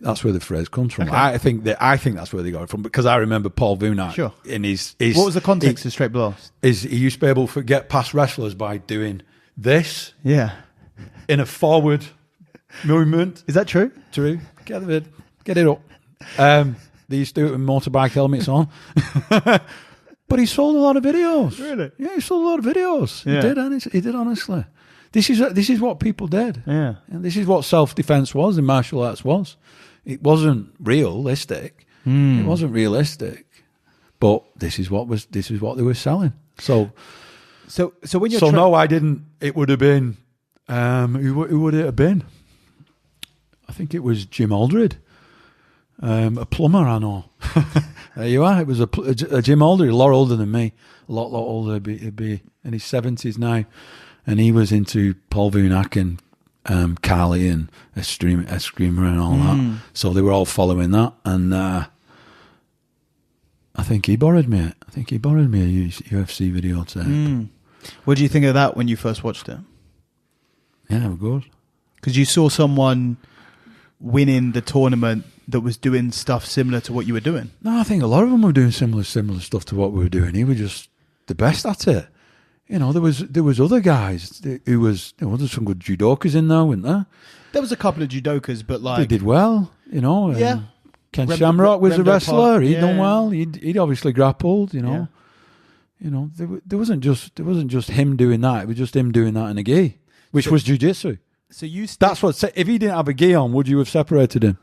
that's where the phrase comes from. Okay. I think that's where they got it from because I remember Paul Vunak. Sure. In his what was the context of Straight Blast? He used to be able to get past wrestlers by doing this in a forward movement. Is that true? True. Get it up. They used to do it with motorbike helmets on. But he sold a lot of videos. Really? Yeah, he sold a lot of videos. Yeah. He did honestly. This is what people did. Yeah. And this is what self-defense was and martial arts was. It wasn't realistic. It wasn't realistic. But this is what they were selling. So when you're no, I didn't. It would have been who would it have been? I think it was Jim Aldred, a plumber. I know. There you are. It was a Jim Aldred, a lot older than me, a lot older. He'd be in his 70s now, and he was into Paul Vunak and Carly and Eskrima and all that. So they were all following that, and I think he borrowed me it. I think he borrowed me a UFC video tape. What do you think of that when you first watched it? Yeah, we're good. Because you saw someone winning the tournament that was doing stuff similar to what you were doing. No, I think a lot of them were doing similar stuff to what we were doing. He was just the best at it. You know, there was other guys who was, there's some good judokas in there, weren't there? There was a couple of judokas, but like... They did well, you know. Yeah. Ken Shamrock was a wrestler. He'd done yeah. well. He'd obviously grappled, you know. Yeah. You know, there wasn't just him doing that. It was just him doing that in a gi, which was jiu-jitsu. So you... That's what... If he didn't have a gi on, would you have separated him?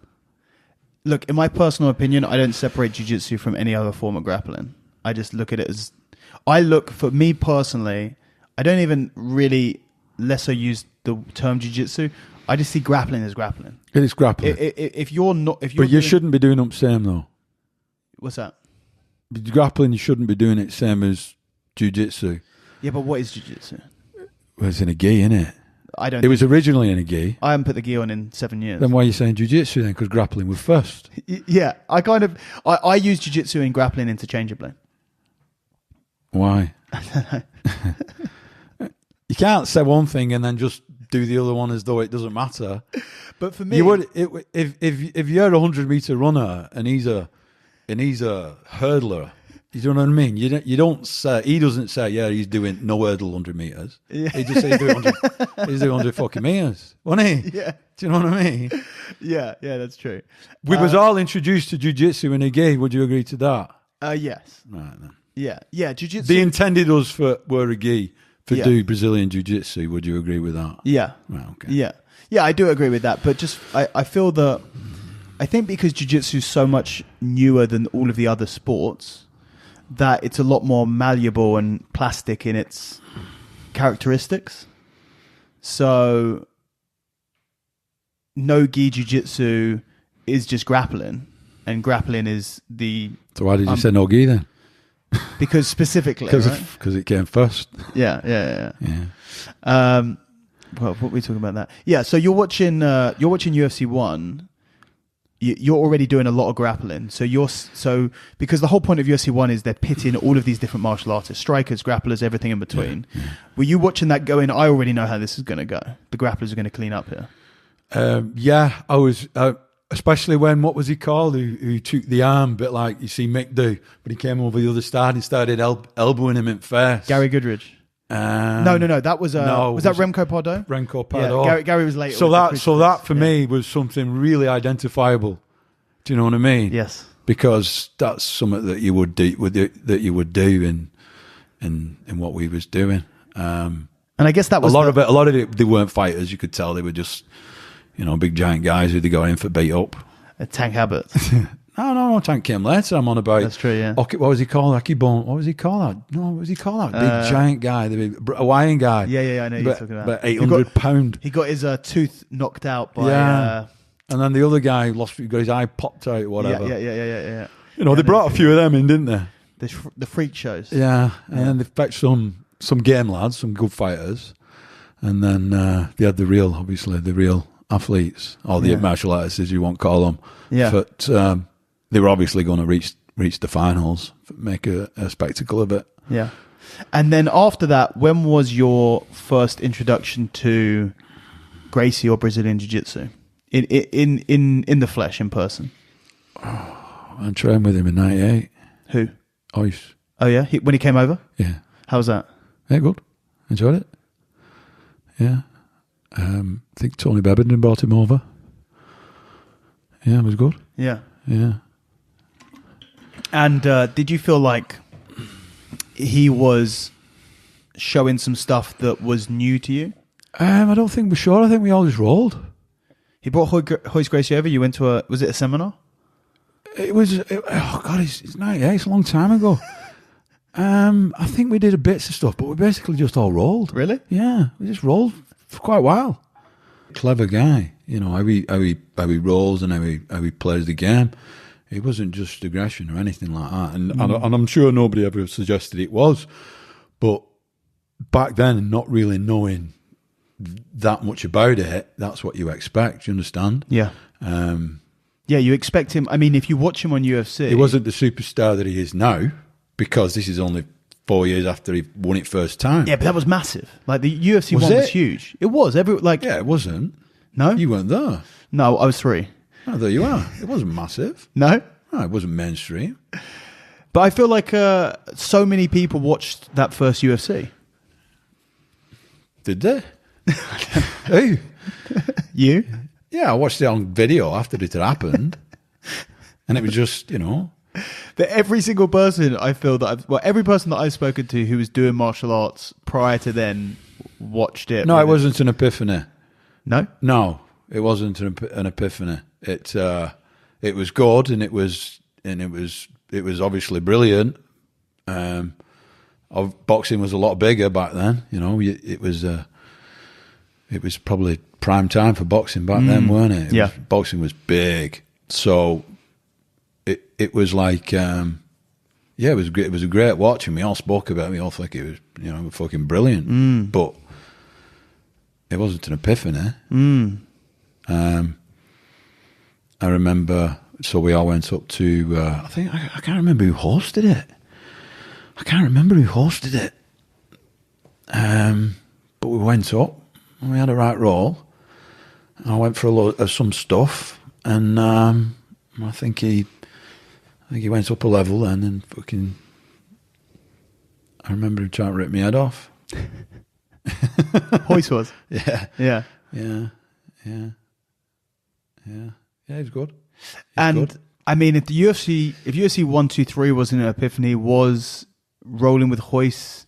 Look, in my personal opinion, I don't separate jiu-jitsu from any other form of grappling. I just look at it as... for me personally, I don't even really lesser use the term jiu-jitsu. I just see grappling as grappling. It is grappling. If you're not... But you shouldn't be doing it same, though. What's that? Grappling, you shouldn't be doing it same as jiu-jitsu. Yeah, but what is jiu-jitsu? Well, it's in a gi, innit? It was originally in a gi. I haven't put the gi on in 7 years. Then why are you saying jiu-jitsu then? Because grappling was first. Yeah, I use jiu-jitsu and grappling interchangeably. Why? I don't know. You can't say one thing and then just do the other one as though it doesn't matter. But for me, you would if you're a 100-meter runner and he's a hurdler. You know what I mean? You don't say, he doesn't say, yeah, he's doing no hurdle 100 meters. Yeah. He just says he's doing 100 fucking meters, wasn't he? Yeah. Do you know what I mean? Yeah, that's true. We was all introduced to jiu-jitsu in a gi. Would you agree to that? Yes. Right then. Yeah, jiu-jitsu. They intended us were a gi for Yeah. do Brazilian jiu-jitsu. Would you agree with that? Yeah. Right, okay. Yeah, I do agree with that. But just, I feel that, I think because jiu-jitsu is so much newer than all of the other sports, that it's a lot more malleable and plastic in its characteristics. So, no gi jiu-jitsu is just grappling, and grappling is the... So why did you say no gi then? Because specifically, Because it came first. Yeah. Well, what were we talking about that? Yeah, so you're watching UFC 1. You're already doing a lot of grappling. So because the whole point of UFC 1 is they're pitting all of these different martial artists, strikers, grapplers, everything in between. Yeah. Were you watching that going, I already know how this is going to go. The grapplers are going to clean up here. Yeah, I was... especially when, what was he called, who took the arm, bit like you see Mick do, but he came over the other side and started elbowing him in the face. Gary Goodridge. No, that was was that Remco Pardo? Remco Pardo. Yeah, Gary was late. So that for me was something really identifiable. Do you know what I mean? Yes. Because that's something that you would do in what we was doing. And I guess that was a lot of it. They weren't fighters. You could tell they were just, big giant guys who they got in for beat up. Tank Abbott. No, Tank came later. I'm on about. That's true, yeah. What was he called? Akibon. What was he called? No, what was he called? Big giant guy, the big Hawaiian guy. Yeah, I know you're talking about. About 800 pound. He got his tooth knocked out by. And then the other guy got his eye popped out, whatever. Yeah. They brought a few of them in, didn't they? The freak shows. Yeah, and then they fetched some some game lads, some good fighters, and then they had the real athletes, or the martial artists, as you want to call them. Yeah. But they were obviously going to reach the finals, make a spectacle of it. Yeah. And then after that, when was your first introduction to Gracie or Brazilian Jiu-Jitsu? In the flesh, in person? I trained with him in 98. Who? Ois. Oh, yeah? When he came over? Yeah. How was that? Yeah, good. Enjoyed it. Yeah. I think Tony Bebbington brought him over. Yeah, it was good. Yeah. Yeah. And did you feel like he was showing some stuff that was new to you? I don't think we're sure. I think we all just rolled. He brought Hoist Gracie over. You went to was it a seminar? Oh God, it's 98. It's a long time ago. I think we did a bits of stuff, but we basically just all rolled. Really? Yeah, we just rolled for quite a while. Clever guy, how he rolls and how he plays the game. It wasn't just aggression or anything like that, and I'm sure nobody ever suggested it was. But back then, not really knowing that much about it, that's what you expect. You understand? Yeah. Yeah, you expect him. I mean, if you watch him on UFC, he wasn't the superstar that he is now, because this is only 4 years after he won it first time. Yeah, but that was massive. Like the UFC Was one it? was huge. It was. Yeah, it wasn't. No? You weren't there. No, I was 3. Oh, there you are. It wasn't massive. No? No, it wasn't mainstream. But I feel like so many people watched that first UFC. Did they? Who? You? Yeah, I watched it on video after it had happened. And it was just, That every single person I feel that every person that I've spoken to who was doing martial arts prior to then watched it. No, it wasn't an epiphany. No? No, it wasn't an epiphany. It was good, and it was obviously brilliant. Boxing was a lot bigger back then. It was probably prime time for boxing back then, weren't it? Boxing was big, so it was like it was great. It was a great watch, and we all spoke about it. We all think it was fucking brilliant, but it wasn't an epiphany. I remember, so we all went up to, I can't remember who hosted it. But we went up, and we had a right roll. I went for a lot of some stuff, and I think he went up a level then, and fucking, I remember him trying to rip my head off. Hoist was? Yeah. Yeah. Yeah. Yeah. Yeah. Yeah, he's good. Good. I mean, if UFC 1, 2, 3 wasn't an epiphany, was rolling with Hoist,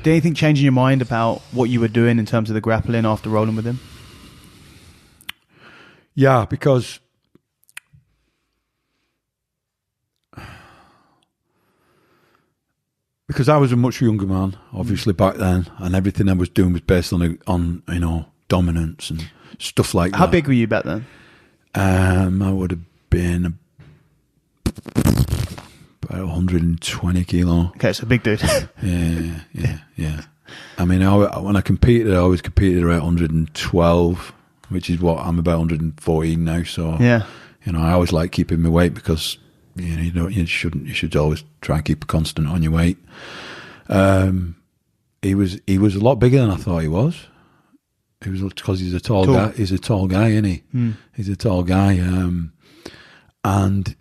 did anything change in your mind about what you were doing in terms of the grappling after rolling with him? Yeah, because I was a much younger man, obviously back then, and everything I was doing was based on dominance and stuff like that. How big were you back then? I would have been about 120 kilo. Okay, so big dude. Yeah. I mean, when I competed, I always competed around 112, which is what I'm about 114 now. So yeah, I always like keeping my weight because you should always try and keep a constant on your weight. He was a lot bigger than I thought he was. He was, because he's a tall guy. He's a tall guy, isn't he? He's a tall guy, and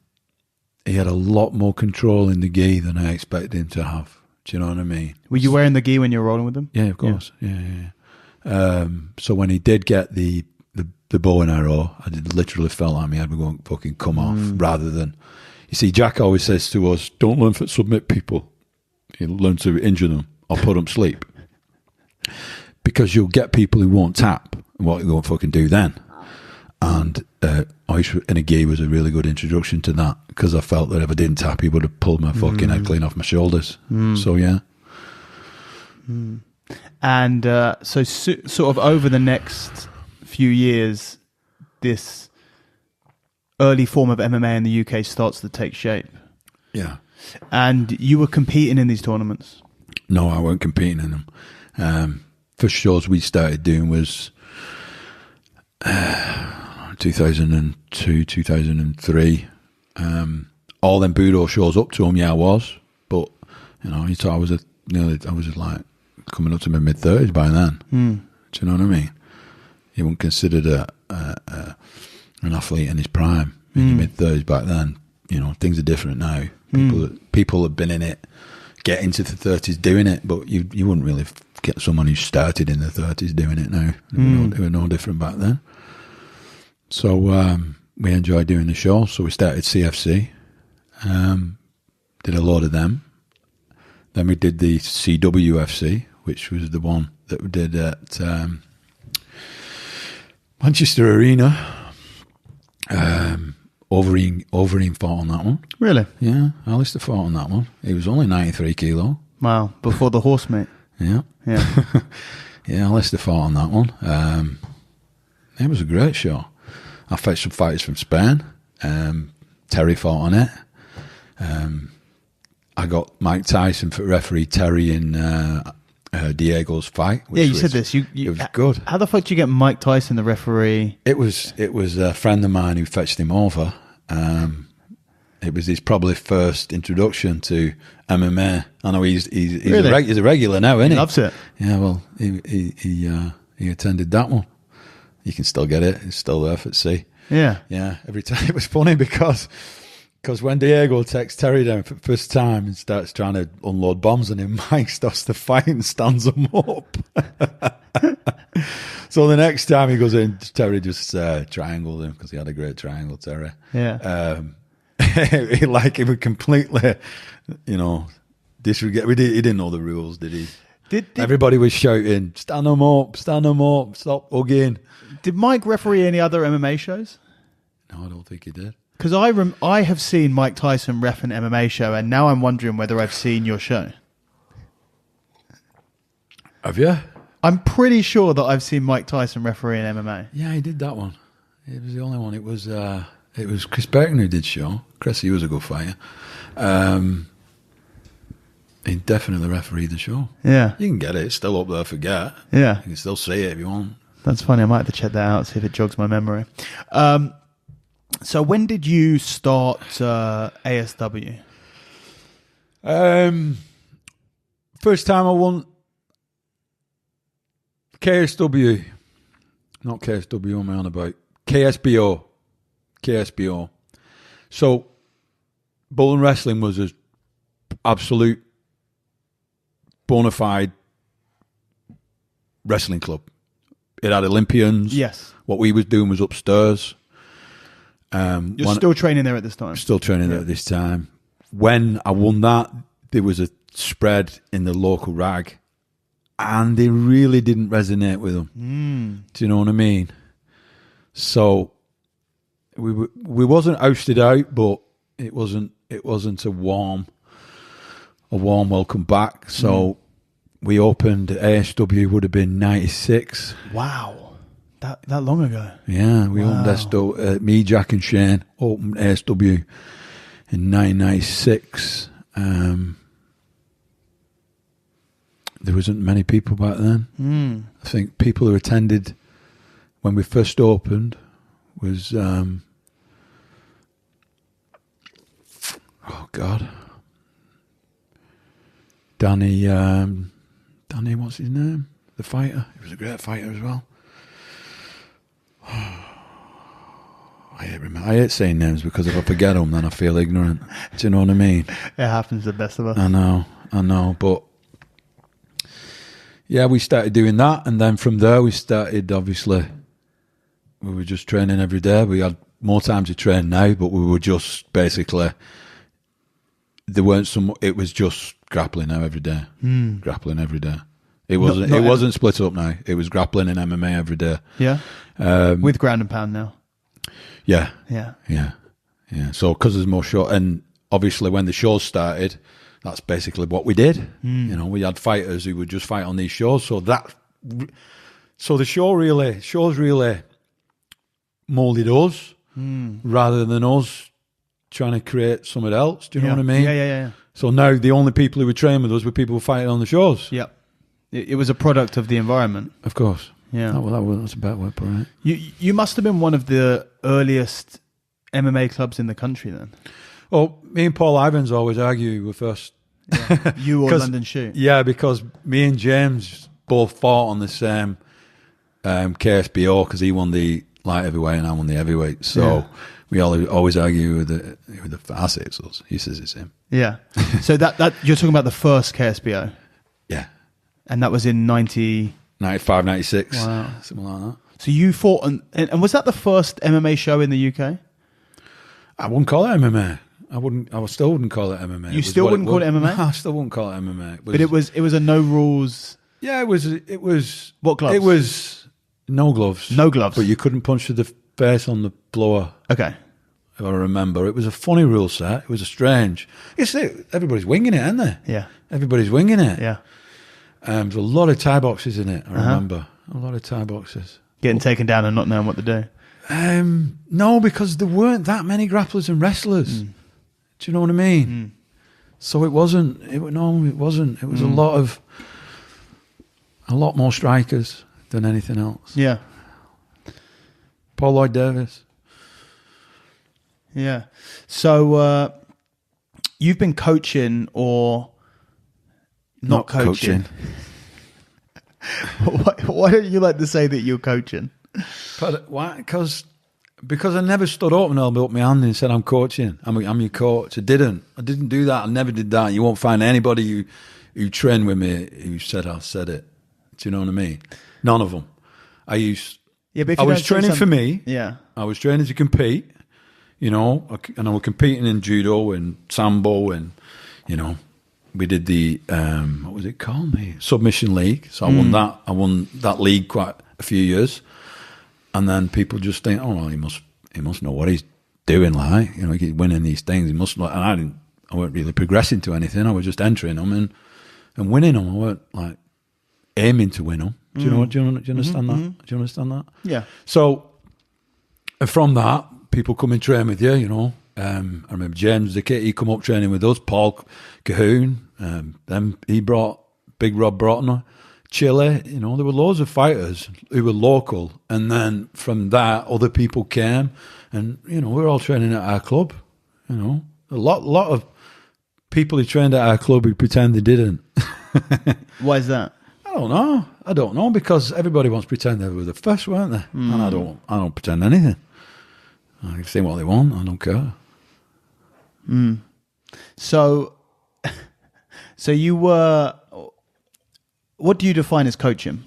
he had a lot more control in the gi than I expected him to have. Do you know what I mean? Were you wearing the gi when you were rolling with him? Yeah, of course. Yeah. So when he did get the bow and arrow, I literally felt like my head was going to fucking come off. Rather than, you see, Jack always says to us, "Don't learn to submit people. You learn to injure them or put them to sleep." Because you'll get people who won't tap, and what are you going to fucking do then? And Oish in a gi was a really good introduction to that, because I felt that if I didn't tap, he would have pulled my fucking head clean off my shoulders. So yeah. And so sort of over the next few years, this early form of MMA in the UK starts to take shape. Yeah. And you were competing in these tournaments? No, I weren't competing in them. First shows we started doing was 2002, 2003. All them Budo shows up to them, I was. But, you thought I was like coming up to my mid-30s by then. Do you know what I mean? You weren't considered an athlete in his prime in your mid-30s back then. Things are different now. People have been in it, get into the 30s doing it, but you wouldn't really get someone who started in the 30s doing it now. They were no different back then. So we enjoyed doing the show. So we started CFC, did a load of them. Then we did the CWFC, which was the one that we did at Manchester Arena. Overeem fought on that one. Really? Yeah, Alistair fought on that one. He was only 93 kilo. Wow, before the horse meet. Yeah. Yeah, Alistair fought on that one. It was a great show. I fetched some fighters from Spain. Terry fought on it. I got Mike Tyson for referee Terry in Diego's fight. Yeah, you said this. It was good. How the fuck did you get Mike Tyson, the referee? It was a friend of mine who fetched him over. It was his probably first introduction to MMA. I know he's Really? He's a regular now, isn't he? He loves it. Yeah, well, he attended that one. You can still get it. It's still there for see. Yeah. Yeah, every time. It was funny because when Diego takes Terry down for the first time and starts trying to unload bombs on him, Mike starts to fight and stands him up. So the next time he goes in, Terry just triangled him because he had a great triangle, Terry. Yeah. He would completely, disregard. He didn't know the rules, did he? Everybody was shouting, stand them up, stop hugging. Did Mike referee any other MMA shows? No, I don't think he did. Because I have seen Mike Tyson ref an MMA show, and now I'm wondering whether I've seen your show. Have you? I'm pretty sure that I've seen Mike Tyson referee in MMA. Yeah, he did that one. It was the only one. It was Chris Burton who did show. Chris, he was a good fighter. He definitely refereed the show. Yeah. You can get it. It's still up there for get. Yeah. You can still see it if you want. That's funny. I might have to check that out, see if it jogs my memory. So when did you start ASW? First time I won KSW. Not KSW, what am I on about? KSBO. So Bowling Wrestling was an absolute bona fide wrestling club. It had Olympians. Yes. What we was doing was upstairs. You're still training there at this time? Still training there at this time. When I won that, there was a spread in the local rag, and they really didn't resonate with them. Do you know what I mean? So we wasn't ousted out, but it wasn't a warm welcome back. So we opened ASW, would have been 96. Wow. That long ago? Yeah, we opened ASW, me, Jack and Shane opened ASW in 1996. There wasn't many people back then. I think people who attended when we first opened was oh God, Danny, what's his name? The fighter. He was a great fighter as well. I hate saying names because if I forget them, then I feel ignorant. Do you know what I mean? It happens to the best of us. I know, but yeah, we started doing that, and then from there we started, obviously, we were just training every day. We had more time to train now, but we were just basically, it was just grappling now every day. Grappling every day. It wasn't split up now. It was grappling and MMA every day. Yeah? With ground and pound now? Yeah. Yeah. So because there's more show, and obviously when the shows started, that's basically what we did. We had fighters who would just fight on these shows. So the shows really molded us rather than us trying to create something else. Do you know what I mean? Yeah. So now the only people who were training with us were people who were fighting on the shows. Yep. It was a product of the environment. Of course. Yeah. That's a better word for it. You must have been one of the earliest MMA clubs in the country then. Well, me and Paul Ivans always argue we were first. Yeah. You or London Shoot. Yeah, because me and James both fought on the same KSBO because he won the light heavyweight and I won the heavyweight. So we always argue with the I say it's us. He says it's him. Yeah. So that you're talking about the first KSBO. Yeah. And that was in 95, 96. Wow. Something like that. So you fought and was that the first MMA show in the UK? I wouldn't call it MMA. I still wouldn't call it MMA. You still wouldn't call it MMA? No, I still wouldn't call it MMA. But it was a no rules. Yeah, it was. What gloves? It was no gloves. No gloves. But you couldn't punch to the face on the blower. Okay. If I remember, it was a funny rule set. It was a strange. Everybody's winging it, aren't they? Yeah. Everybody's winging it. Yeah. There's a lot of Thai boxes in it. I remember a lot of Thai boxes Getting taken down and not knowing what to do. No, because there weren't that many grapplers and wrestlers. Do you know what I mean? So it wasn't. It wasn't. It was a lot more strikers than anything else. Yeah. Paul Lloyd Davis. Yeah. So you've been coaching or not coaching? Why don't you like to say that you're coaching? But why? Because I never stood up and held up my hand and said I'm coaching. I'm your coach. I didn't do that. I never did that. You won't find anybody who trained with me who said I said it. Do you know what I mean? None of them. I was training for me. Yeah. I was training to compete. And I was competing in judo and sambo and we did the what was it called? The submission league. So I won that. I won that league quite a few years. And then people just think, oh, well, he must know what he's doing. Like, he's winning these things. He must know. And I weren't really progressing to anything. I was just entering them and winning them. I weren't like aiming to win them. Do you understand that? Do you understand that? Yeah. So from that, people come and train with you. I remember James, the kid, he come up training with us. Paul Cahoon. Then he brought Big Rob Broughton. Chile, there were loads of fighters who were local, and then from that, other people came, and we were all training at our club. A lot of people who trained at our club who pretend they didn't. Why is that? I don't know because everybody wants to pretend they were the first, weren't they? And I don't pretend anything. I can say what they want. I don't care. So you were. What do you define as coaching?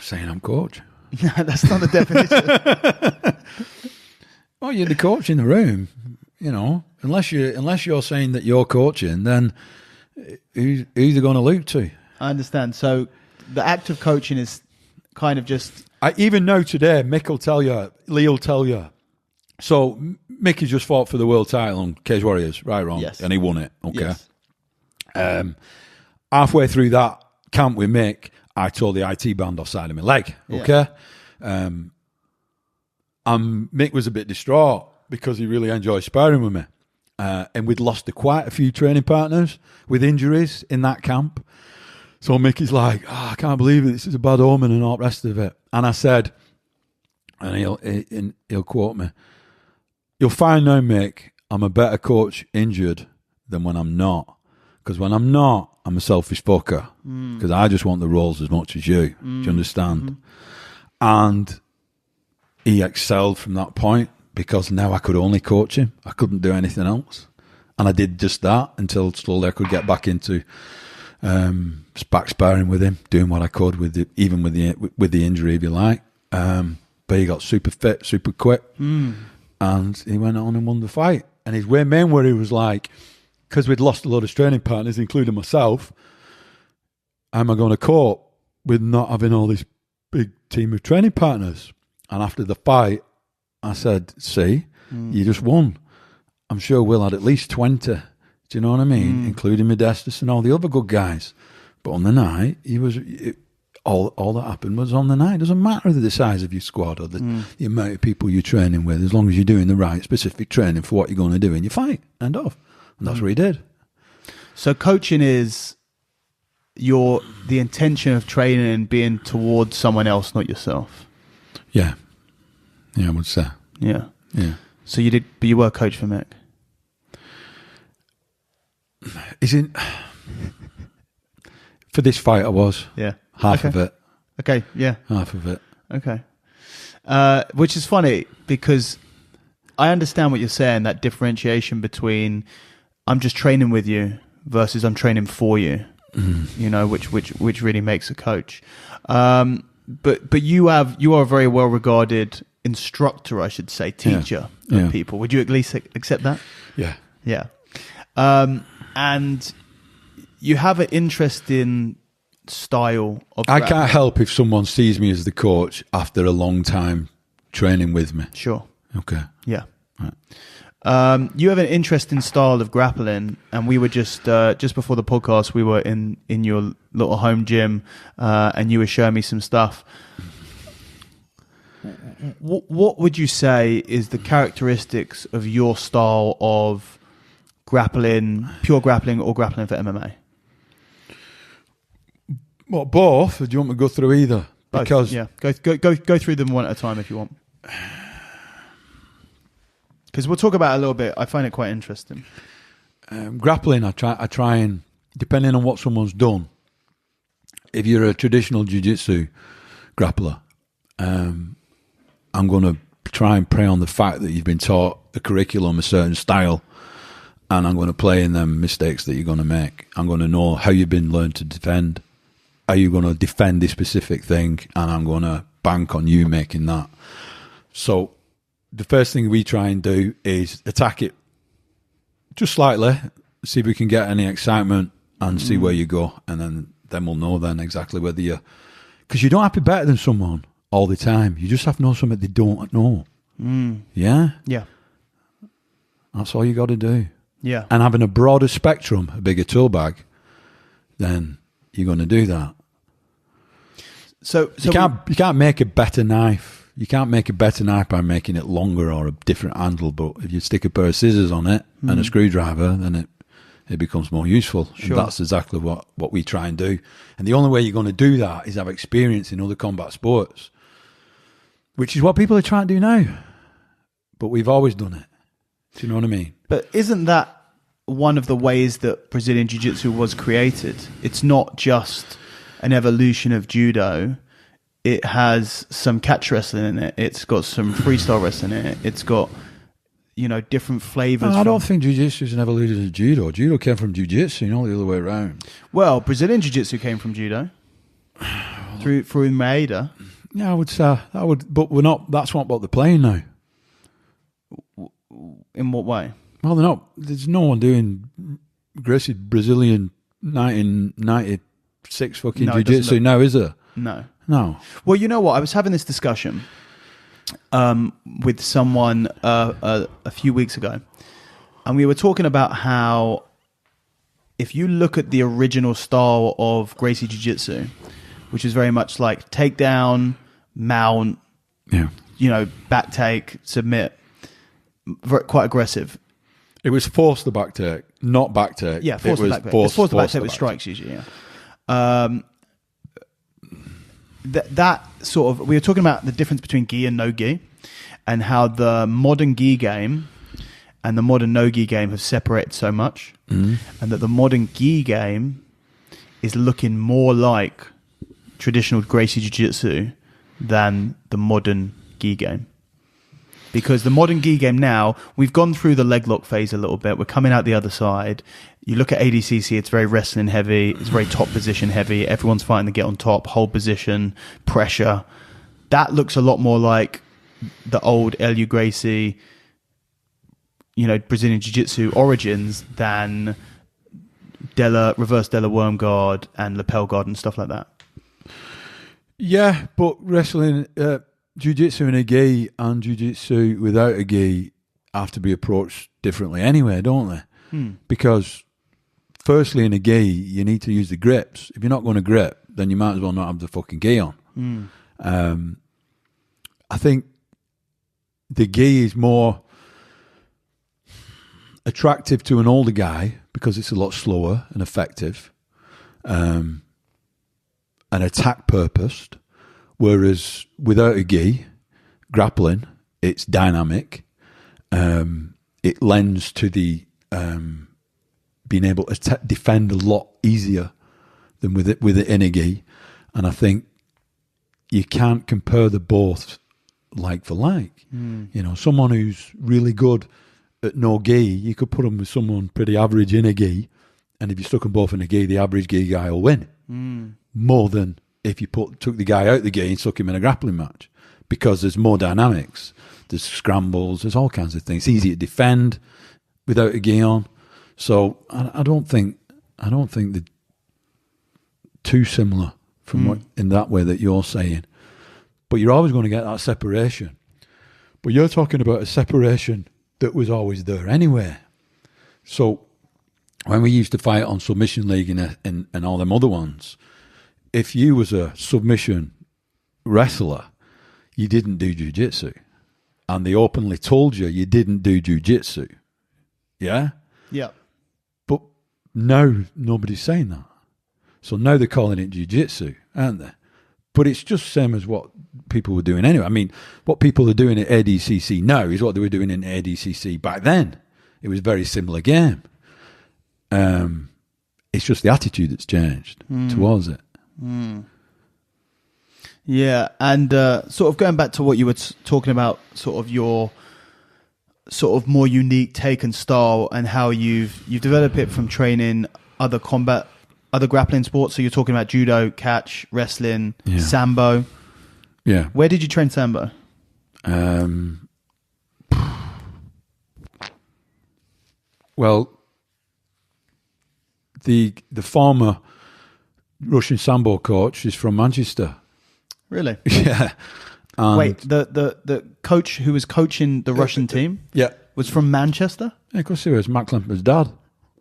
Saying I'm coach. No, that's not the definition. Well, you're the coach in the room, Unless you're saying that you're coaching, then who's you going to look to? I understand. So the act of coaching is kind of just. I even know today, Mick will tell you, Lee will tell you. So Mickey just fought for the world title on Cage Warriors, right, wrong? Yes. And he won it. Okay. Yes. Halfway through that camp with Mick, I tore the IT band off side of my leg. Okay. Yeah. And Mick was a bit distraught because he really enjoyed sparring with me. And we'd lost quite a few training partners with injuries in that camp. So Mickey's like, I can't believe it. This is a bad omen and all the rest of it. And I said, and he'll quote me, "You'll find now, Mick, I'm a better coach injured than when I'm not. Because when I'm not, I'm a selfish fucker. Because I just want the roles as much as you. Do you understand?" And he excelled from that point because now I could only coach him. I couldn't do anything else. And I did just that until slowly I could get back into back sparring with him, doing what I could even with the injury, if you like. But he got super fit, super quick. And he went on and won the fight. And his main worry was like, because we'd lost a lot of training partners, including myself, am I going to cope with not having all this big team of training partners? And after the fight, I said, see, you just won. I'm sure Will had at least 20. Do you know what I mean? Including Modestus and all the other good guys. But on the night, all that happened was on the night. It doesn't matter the size of your squad or the amount of people you're training with, as long as you're doing the right specific training for what you're going to do in your fight. End of. And that's what he did. So coaching is the intention of training being towards someone else, not yourself. Yeah. Yeah, I would say. Yeah. Yeah. So you were a coach for Mick? For this fight I was. Yeah. Half of it. Okay, yeah. Half of it. Okay. Which is funny because I understand what you're saying, that differentiation between I'm just training with you versus I'm training for you. You know, which really makes a coach. But you are a very well regarded instructor, I should say, teacher of people. Would you at least accept that? Yeah. Yeah. And you have an interesting style of I can't help if someone sees me as the coach after a long time training with me. Sure. Okay. Yeah. Right. You have an interesting style of grappling, and we were just before the podcast, we were in your little home gym, and you were showing me some stuff. What would you say is the characteristics of your style of grappling, pure grappling, or grappling for MMA? Well, both? Or do you want me to go through either? Both, because yeah, go through them one at a time if you want. Because we'll talk about it a little bit. I find it quite interesting. Grappling, I try and, depending on what someone's done, if you're a traditional jiu-jitsu grappler, I'm going to try and prey on the fact that you've been taught a curriculum, a certain style, and I'm going to play in them mistakes that you're going to make. I'm going to know how you've been learned to defend. Are you going to defend this specific thing? And I'm going to bank on you making that. So the first thing we try and do is attack it just slightly, see if we can get any excitement and see where you go. And then we'll know then exactly whether you're... Because you don't have to be better than someone all the time. You just have to know something they don't know. Yeah? Yeah. That's all you got to do. Yeah. And having a broader spectrum, a bigger tool bag, then you're going to do that. So you can't make a better knife. You can't make a better knife by making it longer or a different handle. But if you stick a pair of scissors on it and a screwdriver, then it becomes more useful. Sure. And that's exactly what we try and do. And the only way you're going to do that is have experience in other combat sports, which is what people are trying to do now. But we've always done it. Do you know what I mean? But isn't that one of the ways that Brazilian Jiu-Jitsu was created? It's not just an evolution of judo. It has some catch wrestling in it. It's got some freestyle wrestling in it. It's got, different flavors. I don't think jiu-jitsu is an evolution of judo. Judo came from jiu-jitsu, not the other way around. Well, Brazilian Jiu-Jitsu came from judo through Maeda. Yeah, I would say that would, but we're not. That's not what they're playing now. In what way? Well, they're not. There's no one doing aggressive Brazilian 1996 fucking jiu-jitsu now, is there? No. Well, you know what? I was having this discussion with someone a few weeks ago, and we were talking about how if you look at the original style of Gracie Jiu-Jitsu, which is very much like takedown, mount, back take, submit, quite aggressive. It was force the back take, not back take. Yeah, force the back take. It's force the back take with strikes usually, yeah. That sort of, we were talking about the difference between gi and no gi, and how the modern gi game and the modern no gi game have separated so much, and that the modern gi game is looking more like traditional Gracie Jiu-Jitsu than the modern gi game. Because the modern gi game now, we've gone through the leg lock phase a little bit. We're coming out the other side. You look at ADCC, it's very wrestling heavy. It's very top position heavy. Everyone's fighting to get on top, hold position, pressure. That looks a lot more like the old L.U. Gracie, Brazilian Jiu-Jitsu origins than reverse Della worm guard and lapel guard and stuff like that. Yeah, but wrestling... Jiu-jitsu in a gi and jiu-jitsu without a gi have to be approached differently anyway, don't they? Because firstly in a gi, you need to use the grips. If you're not going to grip, then you might as well not have the fucking gi on. I think the gi is more attractive to an older guy because it's a lot slower and effective, and attack purposed. Whereas without a gi, grappling, it's dynamic. It lends to the being able to defend a lot easier than with it in a gi. And I think you can't compare the both like for like. You know, someone who's really good at no gi, you could put them with someone pretty average in a gi, and if you stuck them both in a gi, the average gi guy will win. More than if you took the guy out the gi and stuck him in a grappling match, because there's more dynamics, there's scrambles, there's all kinds of things. It's easy to defend without a gi on. So I don't think they're too similar from what in that way that you're saying. But you're always going to get that separation. But you're talking about a separation that was always there anyway. So when we used to fight on Submission League and all them other ones, if you was a submission wrestler, you didn't do jiu-jitsu. And they openly told you didn't do jiu-jitsu. Yeah? Yeah. But now nobody's saying that. So now they're calling it jiu-jitsu, aren't they? But it's just the same as what people were doing anyway. I mean, what people are doing at ADCC now is what they were doing in ADCC back then. It was a very similar game. It's just the attitude that's changed towards it. Yeah, and sort of going back to what you were talking about, sort of your sort of more unique take and style, and how you've developed it from training other grappling sports. So you're talking about judo, catch, wrestling, sambo. Yeah. Where did you train sambo? Well, the former Russian sambo coach is from Manchester. Really? Yeah. And wait, the coach who was coaching the Russian team was from Manchester? Yeah, of course he was. Matt Klemper's dad,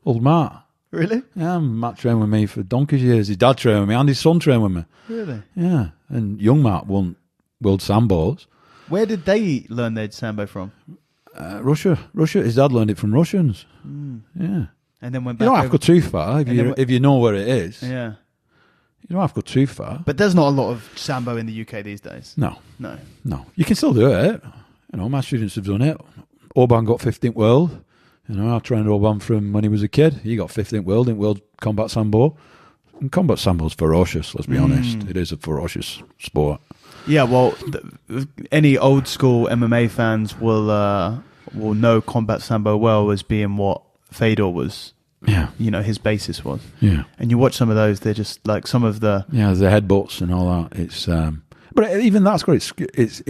old Matt. Really? Yeah, Matt trained with me for donkey's years. His dad trained with me and his son trained with me. Really? Yeah, and young Matt won World Sambos. Where did they learn their sambo from? Russia. His dad learned it from Russians. Yeah. And then went back. You don't have to go too far if you know where it is. Yeah. You don't have to go too far. But there's not a lot of sambo in the UK these days. No. No. You can still do it. You know, my students have done it. Orban got 15th world. You know, I trained Orban from when he was a kid. He got 15th world in World Combat Sambo. And Combat Sambo's ferocious, let's be honest. It is a ferocious sport. Yeah, well, any old school MMA fans will know Combat Sambo well as being what Fedor was. Yeah. You know, his basis was. Yeah. And you watch some of those, they're just like some of the... Yeah, the headbutts and all that. It's but even that's got its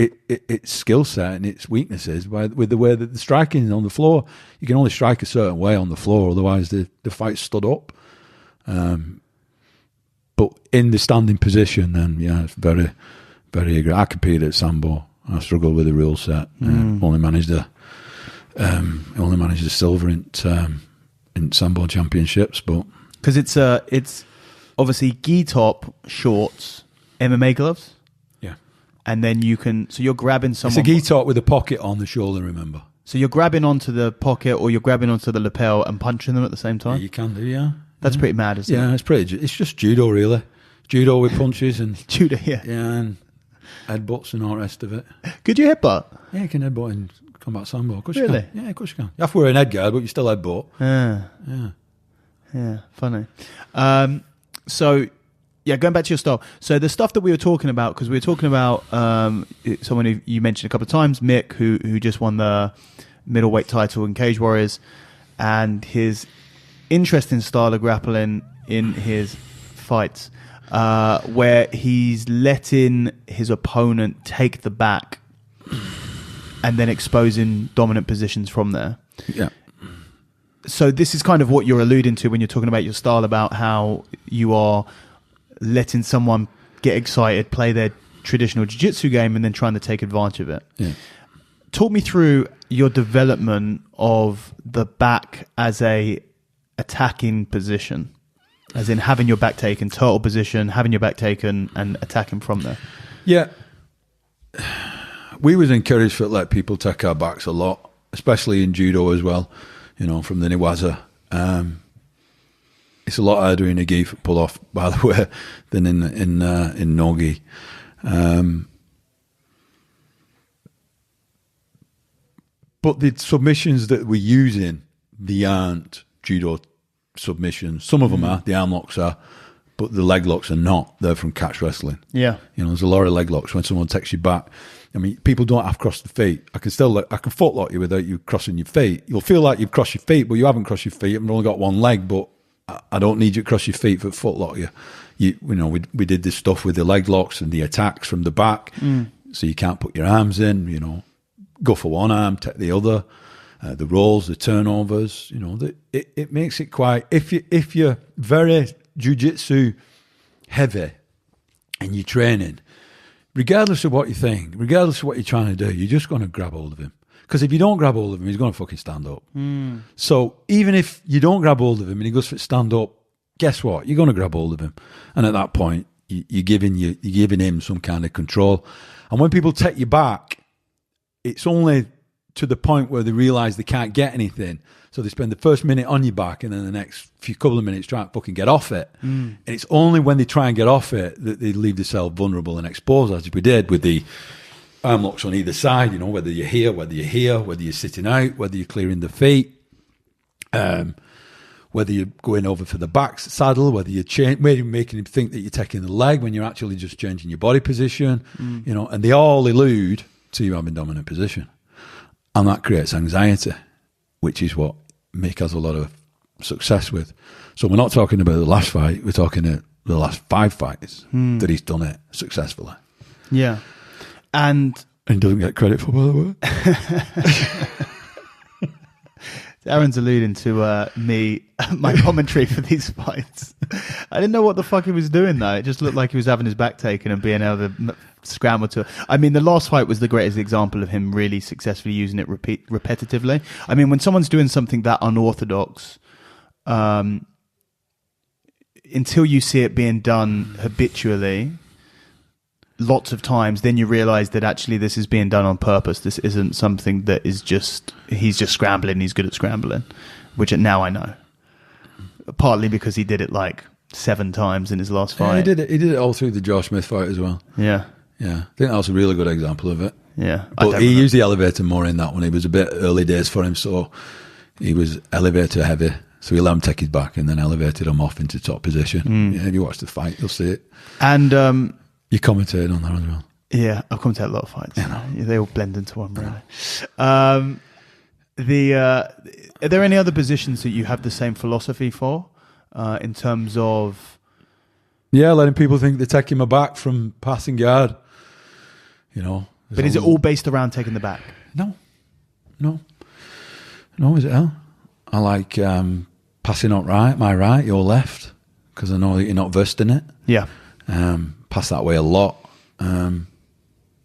skill set and its weaknesses with the way that the striking is on the floor. You can only strike a certain way on the floor, otherwise the fight stood up. But in the standing position, then, yeah, it's very, very aggressive. I competed at Sambo. I struggled with the rule set. Only managed the silver in Sambo championships, but because it's obviously gi top, shorts, MMA gloves. Yeah, and then you're grabbing someone. It's a gi top with a pocket on the shoulder. Remember, so you're grabbing onto the pocket or you're grabbing onto the lapel and punching them at the same time. Yeah, you can do, yeah. That's pretty mad, isn't it? Yeah, it's just judo, really. Judo with punches and judo, yeah, and headbutts and all the rest of it. Could you headbutt? Yeah, you can headbutt in combat sambo. Of course really? You can. Yeah, of course you can. You have to wear an headguard, but you still headbutt. Yeah, funny. So, yeah, going back to your style. So the stuff that we were talking about, because we were talking about someone who you mentioned a couple of times, Mick, who just won the middleweight title in Cage Warriors, and his interesting style of grappling in his fights, where he's letting his opponent take the back and then exposing dominant positions from there. Yeah. So this is kind of what you're alluding to when you're talking about your style, about how you are letting someone get excited, play their traditional jiu-jitsu game, and then trying to take advantage of it. Yeah. Talk me through your development of the back as a attacking position, as in having your back taken, turtle position, having your back taken and attacking from there. Yeah. We was encouraged to let people take our backs a lot, especially in judo as well, you know, from the Niwaza. It's a lot harder in a gi pull off, by the way, than in no gi. But the submissions that we're using, they aren't judo submissions. Some of them are, the arm locks are, but the leg locks are not. They're from catch wrestling. Yeah. There's a lot of leg locks when someone takes you back. I mean, people don't have to cross the feet. I can foot lock you without you crossing your feet. You'll feel like you've crossed your feet, but you haven't crossed your feet. I've only got one leg, but I don't need you to cross your feet for foot lock you. We did this stuff with the leg locks and the attacks from the back, so you can't put your arms in. Go for one arm, take the other. The rolls, the turnovers. It makes it quite. If you're very jiu-jitsu heavy and you're training, regardless of what you think, regardless of what you're trying to do, you're just going to grab hold of him. Because if you don't grab hold of him, he's going to fucking stand up. So even if you don't grab hold of him and he goes for stand up, guess what? You're going to grab hold of him. And at that point, you're giving him some kind of control. And when people take you back, it's only to the point where they realise they can't get anything. So they spend the first minute on your back and then the next couple of minutes trying to fucking get off it. And it's only when they try and get off it that they leave themselves vulnerable and exposed, as we did with the arm locks on either side, whether you're here, whether you're sitting out, whether you're clearing the feet, whether you're going over for the back saddle, whether you're maybe making him think that you're taking the leg when you're actually just changing your body position, and they all allude to you having dominant position. And that creates anxiety, which is what Mick has a lot of success with. So we're not talking about the last fight, we're talking about the last 5 fights that he's done it successfully. Yeah. And doesn't get credit for, by the way. Daren's alluding to my commentary for these fights. I didn't know what the fuck he was doing, though. It just looked like he was having his back taken and being able to scramble to. I mean, the last fight was the greatest example of him really successfully using it repetitively. I mean, when someone's doing something that unorthodox, until you see it being done habitually, lots of times, then you realize that actually this is being done on purpose. This isn't something that is he's just scrambling. He's good at scrambling, which now I know. Partly because he did it like 7 times in his last fight. Yeah, he did it all through the Josh Smith fight as well. Yeah. Yeah. I think that was a really good example of it. Yeah. But he used the elevator more in that one. It was a bit early days for him, so he was elevator heavy. So he let him take his back and then elevated him off into top position. Yeah, if you watch the fight, you'll see it. And you commentated on that as well. Yeah, I've commentated a lot of fights. Yeah, they all blend into one, really. Are there any other positions that you have the same philosophy for, in terms of? Yeah, letting people think they're taking my back from passing guard. But is it all based around taking the back? No. Is it hell? I like passing out my right, your left, because I know that you're not versed in it. Yeah. Pass that way a lot,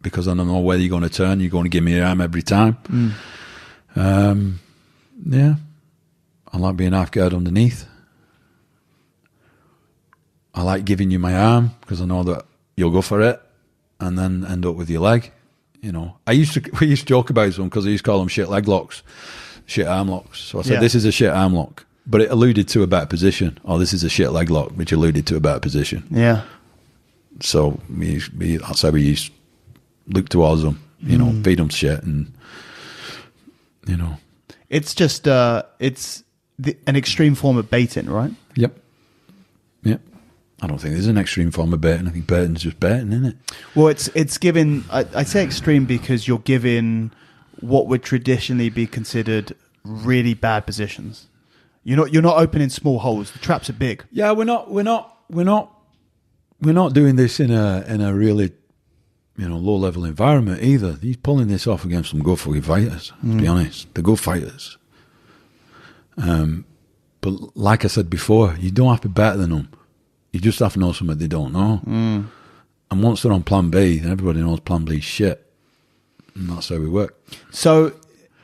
because I don't know whether you're going to turn. You're going to give me your arm every time. Yeah. I like being half guard underneath. I like giving you my arm because I know that you'll go for it and then end up with your leg. We used to joke about them because I used to call them shit leg locks, shit arm locks. So I said, this is a shit arm lock, but it alluded to a better position. Or this is a shit leg lock, which alluded to a better position. Yeah. So that's how we used to look towards them, feed them shit and, It's just, it's an extreme form of baiting, right? Yep. I don't think there's an extreme form of baiting. I think baiting's just baiting, isn't it? Well, it's giving. I say extreme because you're giving what would traditionally be considered really bad positions. You're not opening small holes. The traps are big. Yeah, we're not doing this in a really low level environment either. He's pulling this off against some good fucking fighters. To be honest, they're good fighters. But like I said before, you don't have to be better than them. You just have to know something they don't know. And once they're on plan B, then everybody knows plan B shit. And that's how we work. So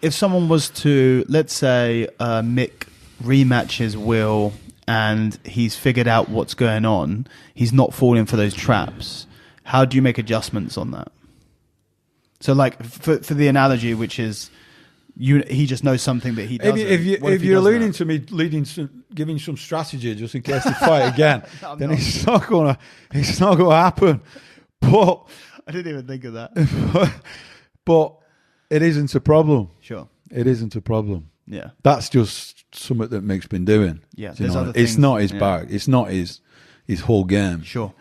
if someone was to, let's say, Mick rematches Will and he's figured out what's going on, he's not falling for those traps, how do you make adjustments on that? So like for the analogy, which is he just knows something that he doesn't. If you're alluding to me giving some strategy just in case they fight again, then it's not gonna happen. But I didn't even think of that. But it isn't a problem. Sure, it isn't a problem. Yeah, that's just something that Mick's been doing. Yeah, it's not his back. It's not his whole game. Sure,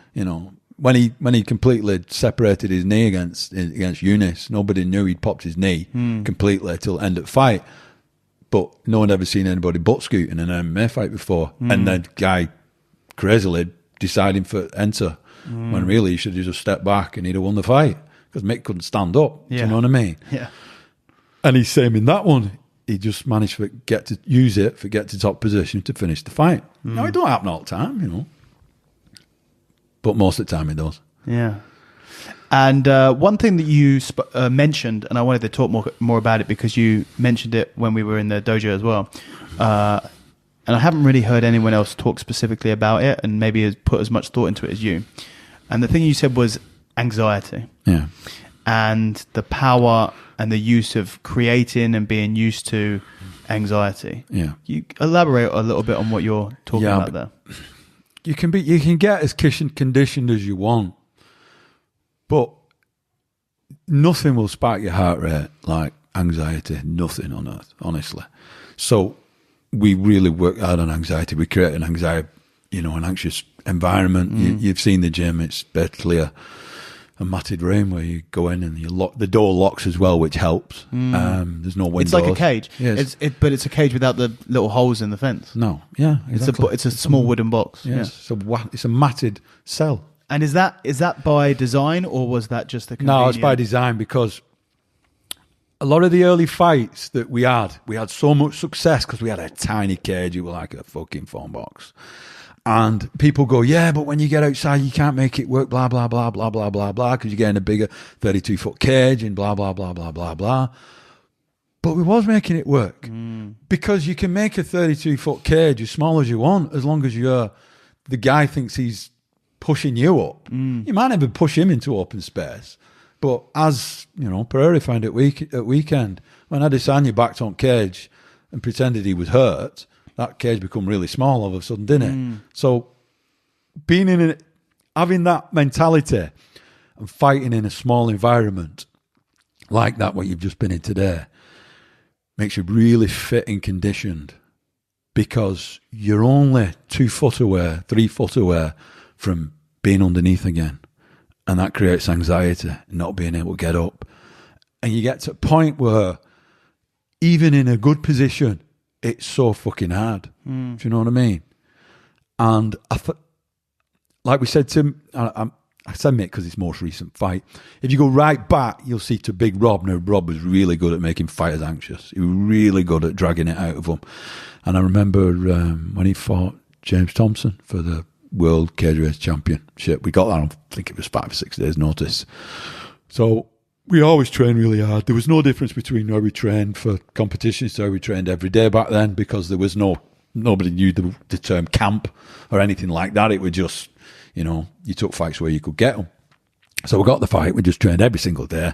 when he completely separated his knee against Eunice, nobody knew he'd popped his knee completely till the end of the fight. But no one had ever seen anybody butt scoot in an MMA fight before. And the guy crazily deciding for enter when really he should have just stepped back and he'd have won the fight because Mick couldn't stand up. Yeah. Do you know what I mean? Yeah. And he's saying in that one, he just managed to get to top position to finish the fight. Now, it don't happen all the time, but most of the time it does. Yeah. And one thing that you mentioned, and I wanted to talk more about it because you mentioned it when we were in the dojo as well, and I haven't really heard anyone else talk specifically about it and maybe has put as much thought into it as you. And the thing you said was anxiety. Yeah. And the power and the use of creating and being used to anxiety. Yeah. You elaborate a little bit on what you're talking about there. You can get as conditioned as you want, but nothing will spike your heart rate like anxiety. Nothing on earth, honestly. So we really work hard on anxiety. We create an an anxious environment. You've seen the gym. It's basically a matted room where you go in and the door locks as well, which helps. There's no windows. It's like a cage. Yes. But it's a cage without the little holes in the fence. No, yeah, exactly. It's a small wooden box. Yes, yeah. It's a matted cell. And is that by design or was that just the convenience? No, it's by design because a lot of the early fights that we had so much success because we had a tiny cage. It was like a fucking phone box. And people go, yeah, but when you get outside, you can't make it work, blah, blah, blah, blah, blah, blah, blah, because you're getting a bigger 32-foot cage and blah, blah, blah, blah, blah, blah. But we was making it work because you can make a 32-foot cage as small as you want as long as the guy thinks he's pushing you up. You might never push him into open space. But as, Pereira found at weekend, when Adesanya backed on cage and pretended he was hurt, that cage become really small all of a sudden, didn't it? So having that mentality and fighting in a small environment like that, what you've just been in today, makes you really fit and conditioned because you're only 2 foot away, 3 foot away from being underneath again. And that creates anxiety, not being able to get up. And you get to a point where even in a good position, it's so fucking hard. Do you know what I mean? And like we said to him, I said Mick because it's most recent fight. If you go right back, you'll see to Big Rob. Now, Rob was really good at making fighters anxious. He was really good at dragging it out of them. And I remember when he fought James Thompson for the World Cage Race Championship, we got that on, I think it was 5 or 6 days' notice. So we always trained really hard. There was no difference between how we trained for competitions to how we trained every day back then because there was nobody knew the term camp or anything like that. It was just, you took fights where you could get them. So we got the fight. We just trained every single day.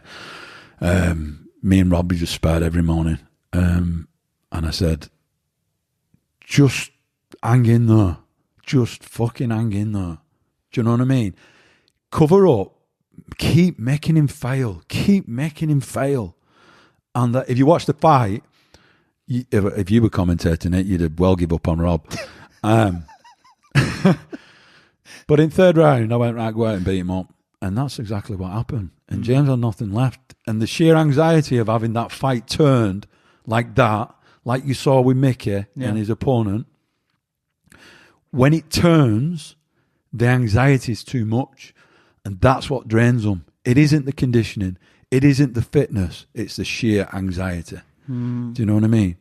Me and Robbie just sparred every morning. And I said, just hang in there. Just fucking hang in there. Do you know what I mean? Cover up. Keep making him fail. Keep making him fail. And if you watch the fight, if you were commentating it, you'd have well give up on Rob. But in third round, I went, right, go out and beat him up. And that's exactly what happened. And James had nothing left. And the sheer anxiety of having that fight turned like that, like you saw with Mickey and his opponent, when it turns, the anxiety is too much. And that's what drains them. It isn't the conditioning. It isn't the fitness. It's the sheer anxiety. Do you know what I mean?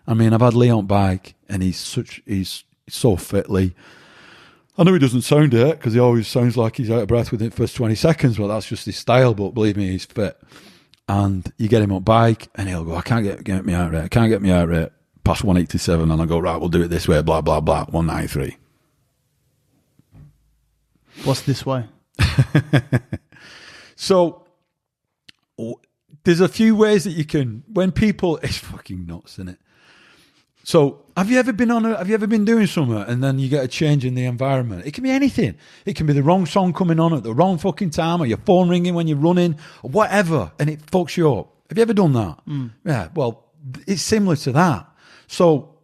I mean, I've had Lee on bike, and he's so fit, Lee. I know he doesn't sound it, because he always sounds like he's out of breath within the first 20 seconds, but that's just his style, but believe me, he's fit. And you get him on bike, and he'll go, I can't get me out right. I can't get me out right past 187, and I go, right, we'll do it this way, blah, blah, blah, 193. What's this way? So there's a few ways that you can, when people, it's fucking nuts, isn't it? So have you ever been doing something and then you get a change in the environment? It can be anything. It can be the wrong song coming on at the wrong fucking time, or your phone ringing when you're running, or whatever, and it fucks you up. Have you ever done that? Yeah, well, it's similar to that. So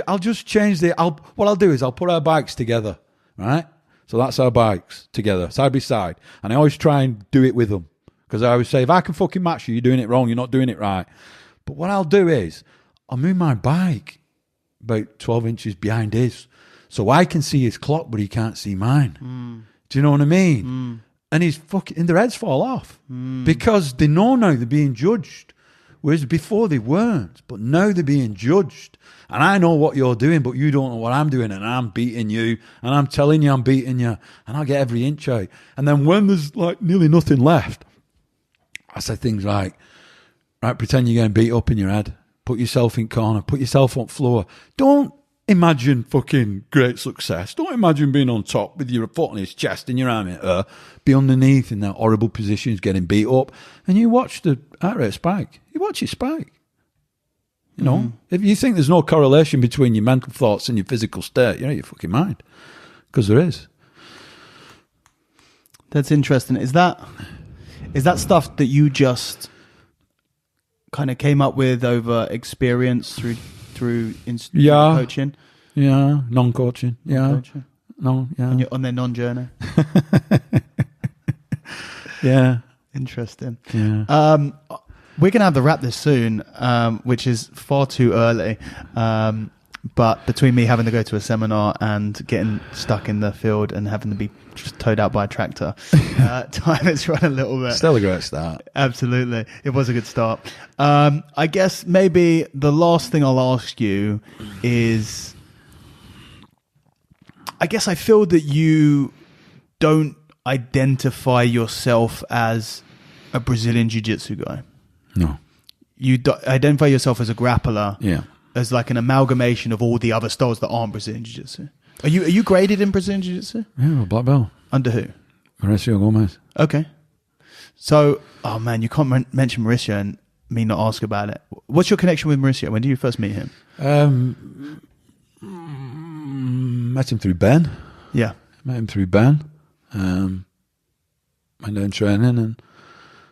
I'll just change what I'll do is I'll put our bikes together, right? So that's our bikes together, side by side. And I always try and do it with them. Because I always say, if I can fucking match you, you're doing it wrong, you're not doing it right. But what I'll do is, I'll move my bike about 12 inches behind his. So I can see his clock, but he can't see mine. Do you know what I mean? And their heads fall off. Because they know now they're being judged. Whereas before they weren't. But now they're being judged. And I know what you're doing, but you don't know what I'm doing. And I'm beating you. And I'm telling you I'm beating you. And I'll get every inch out. And then when there's like nearly nothing left, I say things like, right, pretend you're getting beat up in your head. Put yourself in corner. Put yourself on floor. Don't imagine fucking great success. Don't imagine being on top with your foot on his chest and your arm at her. Be underneath in that horrible positions, getting beat up. And you watch the heart rate spike. You watch it spike. You know, if you think there's no correlation between your mental thoughts and your physical state, you're out of your fucking mind. Because there is. That's interesting. Is that stuff that you just kind of came up with over experience through coaching? Yeah, non-coaching. Yeah. Non-coaching. No, yeah. On their non-journey? Yeah. Interesting. Yeah. We're going to have to wrap this soon, which is far too early. But between me having to go to a seminar and getting stuck in the field and having to be just towed out by a tractor, time has run a little bit. Still a great start. Absolutely. It was a good start. I guess maybe the last thing I'll ask you is, I guess I feel that you don't identify yourself as a Brazilian Jiu-Jitsu guy. No. You identify yourself as a grappler. Yeah. As like an amalgamation of all the other styles that aren't Brazilian Jiu-Jitsu. Are you graded in Brazilian Jiu-Jitsu? Yeah, black belt. Under who? Mauricio Gomez. Okay. So, oh man, you can't mention Mauricio and me not ask about it. What's your connection with Mauricio? When did you first meet him? Met him through Ben. Yeah. Met him through Ben. Went down training and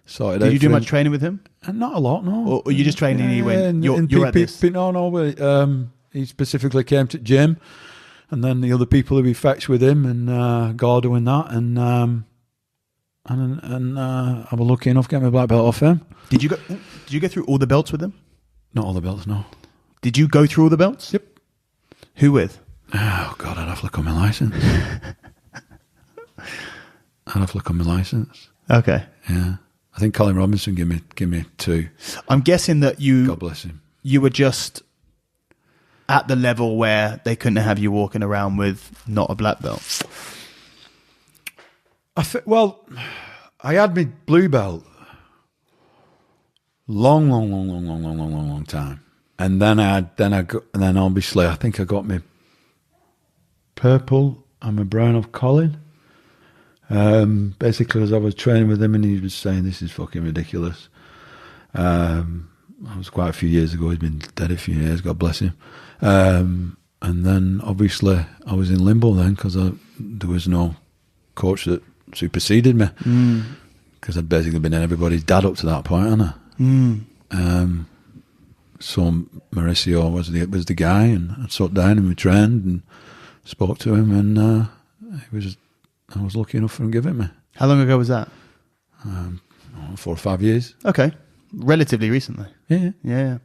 sorted out. Did you do much training with him? Not a lot, no. Or you just training and he went, you're at this? No. He specifically came to gym, and then the other people who he fetched with him, and Gordo and that, and I was lucky enough to get my black belt off him. Did you go through all the belts with him? Not all the belts, no. Did you go through all the belts? Yep. Who with? Oh God, I'd have to look on my license. Okay. Yeah. I think Colin Robinson gave me 2. I'm guessing that God bless him. You were just at the level where they couldn't have you walking around with not a black belt. I had my blue belt long time, and then obviously I think I got my purple and my brown off Colin. Basically, as I was training with him, and he was saying, "This is fucking ridiculous." That was quite a few years ago. He's been dead a few years. God bless him. And then, obviously, I was in limbo then because there was no coach that superseded me. Because I'd basically been everybody's dad up to that point, hadn't I? So Mauricio was the guy, and I sat down and we trained and spoke to him, and I was lucky enough for him to give it me. How long ago was that? 4 or 5 years. Okay. Relatively recently. Yeah.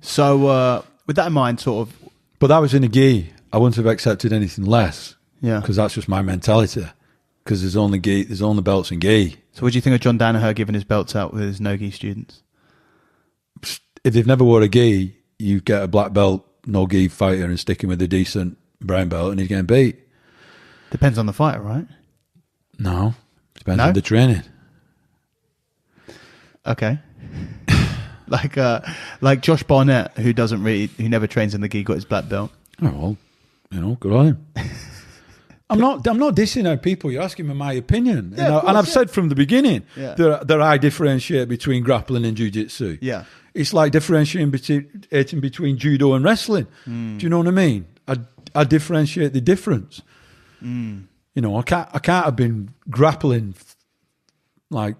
So, with that in mind, sort of... But that was in a gi. I wouldn't have accepted anything less. Yeah. Because that's just my mentality. Because there's only belts in gi. So what do you think of John Danaher giving his belts out with his no-gi students? If they've never wore a gi, you get a black belt, no-gi fighter and stick him with a decent brown belt and he's getting beat. Depends on the fighter, right? No. Depends on the training. Okay. like Josh Barnett, who never trains in the gi, got his black belt. Oh, well, good on him. I'm not dissing out people. You're asking me my opinion, Yeah, and I've said from the beginning that I differentiate between grappling and jiu-jitsu. Yeah, it's like differentiating between judo and wrestling. Do you know what I mean? I differentiate the difference. You know, I can't have been grappling like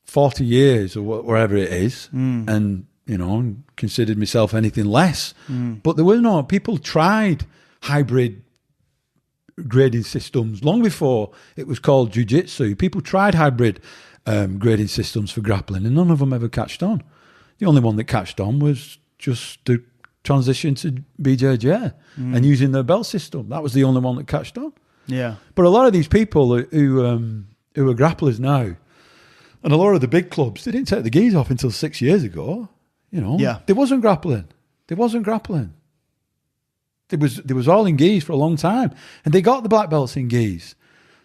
40 years or whatever it is, and you know, considered myself anything less. But there were no people tried hybrid grading systems long before it was called jiu-jitsu. People tried hybrid grading systems for grappling, and none of them ever catched on. The only one that catched on was just the transition to BJJ and using their belt system. That was the only one that catched on. Yeah. But a lot of these people who are grapplers now, and a lot of the big clubs, they didn't take the gis off until 6 years ago. You know, there wasn't grappling. There was all in gis for a long time, and they got the black belts in gis.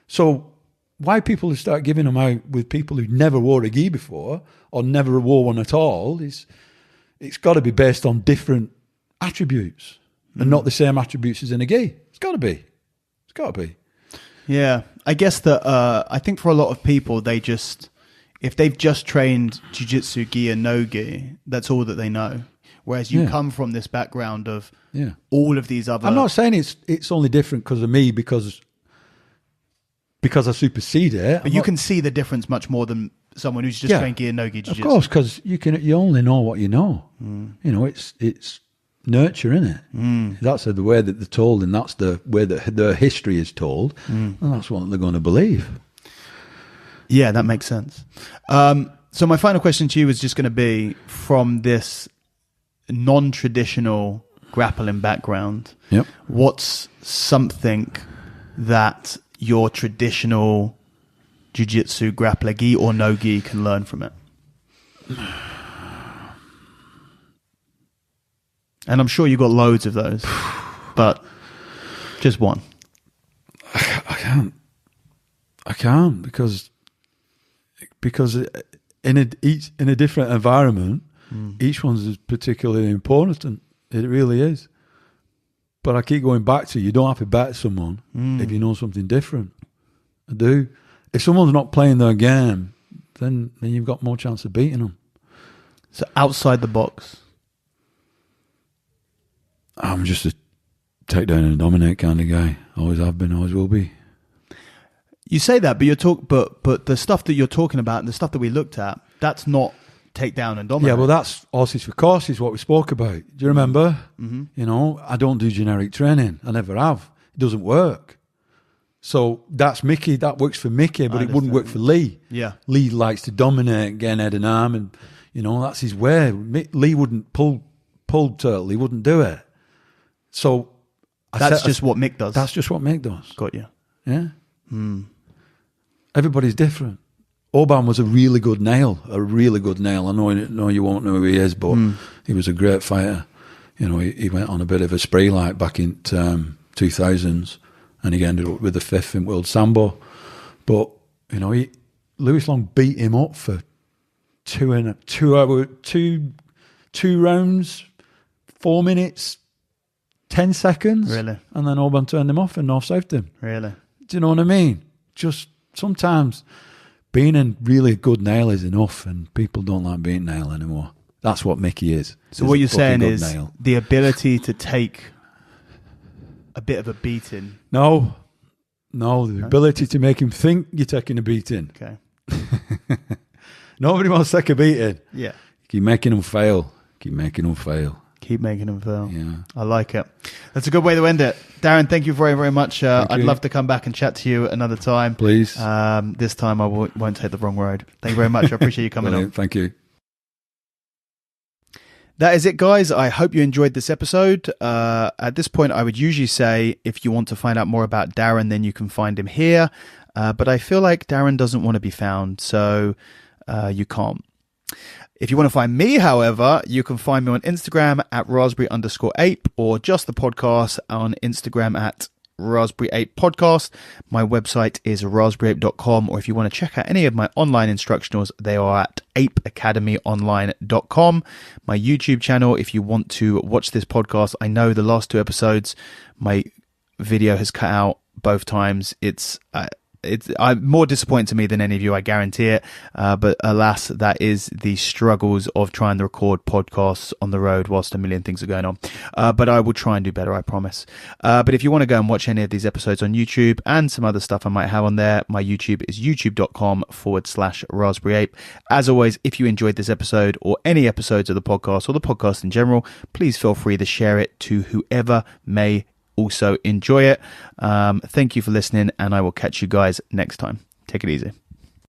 So why people start giving them out with people who never wore a gi before or never wore one at all is, it's got to be based on different attributes and not the same attributes as in a gi. It's got to be. It's got to be. Yeah, I guess that I think for a lot of people, if they've just trained jiu-jitsu gi and no gi, that's all that they know. Whereas you come from this background of all of these other... I'm not saying it's only different because of me, because I supersede it. But you can see the difference much more than someone who's just trained gi and no gi jiu-jitsu. Of course, because you only know what you know. You know, it's nurture, innit? That's the way that they're told, and that's the way that their history is told, and that's what they're going to believe. Yeah, that makes sense. So my final question to you is just going to be, from this non-traditional grappling background, what's something that your traditional jiu-jitsu grappler, gi or no gi, can learn from it? And I'm sure you got loads of those, but just one. I can't because in a different environment, each one's is particularly important. It really is. But I keep going back to, you don't have to bet someone if you know something different. I do. If someone's not playing their game, then you've got more chance of beating them. So outside the box. I'm just a take down and dominate kind of guy. Always have been, always will be. You say that, but but the stuff that you're talking about and the stuff that we looked at, that's not take down and dominate. Yeah, well, that's horses for courses, what we spoke about. Do you remember? You know, I don't do generic training. I never have. It doesn't work. So that's Mickey. That works for Mickey, but it wouldn't work for Lee. Yeah. Lee likes to dominate, get head and arm, and, you know, that's his way. Lee wouldn't pull turtle. He wouldn't do it. So that's just what Mick does. That's just what Mick does. Got you. Yeah. Everybody's different. Oban was a really good nail. I know you won't know who he is, but he was a great fighter. You know, he went on a bit of a spree like back in 2000s, and he ended up with the 5th in World Sambo. But, you know, Lewis Long beat him up for 2 rounds, 4 minutes, 10 seconds. Really? And then Oban turned him off and north-southed him. Really? Do you know what I mean? Just sometimes being a really good nail is enough, and people don't like being nail anymore. That's what Mickey is. So what you're saying is the ability to take a bit of a beating. No, the ability to make him think you're taking a beating. Okay. Nobody wants to take a beating. Yeah. Keep making them fail. Keep making them fail. Keep making them fail. Yeah. I like it. That's a good way to end it. Daren, thank you very, very much. I'd love to come back and chat to you another time. Please. This time I won't take the wrong road. Thank you very much. I appreciate you coming on. Thank you. That is it, guys. I hope you enjoyed this episode. At this point, I would usually say if you want to find out more about Daren, then you can find him here. But I feel like Daren doesn't want to be found, so you can't. If you want to find me, however, you can find me on Instagram at raspberry_ape, or just the podcast on Instagram at raspberry8podcast. My website is raspberryape.com, or if you want to check out any of my online instructionals, they are at apeacademyonline.com. My YouTube channel, if you want to watch this podcast, I know the last 2 episodes, my video has cut out both times. It's more disappointing to me than any of you, I guarantee it. But alas, that is the struggles of trying to record podcasts on the road whilst a million things are going on. But I will try and do better, I promise. But if you want to go and watch any of these episodes on YouTube and some other stuff I might have on there, my YouTube is youtube.com/Raspberry Ape. As always, if you enjoyed this episode or any episodes of the podcast or the podcast in general, please feel free to share it to whoever may also enjoy it. Thank you for listening, and I will catch you guys next time. Take it easy.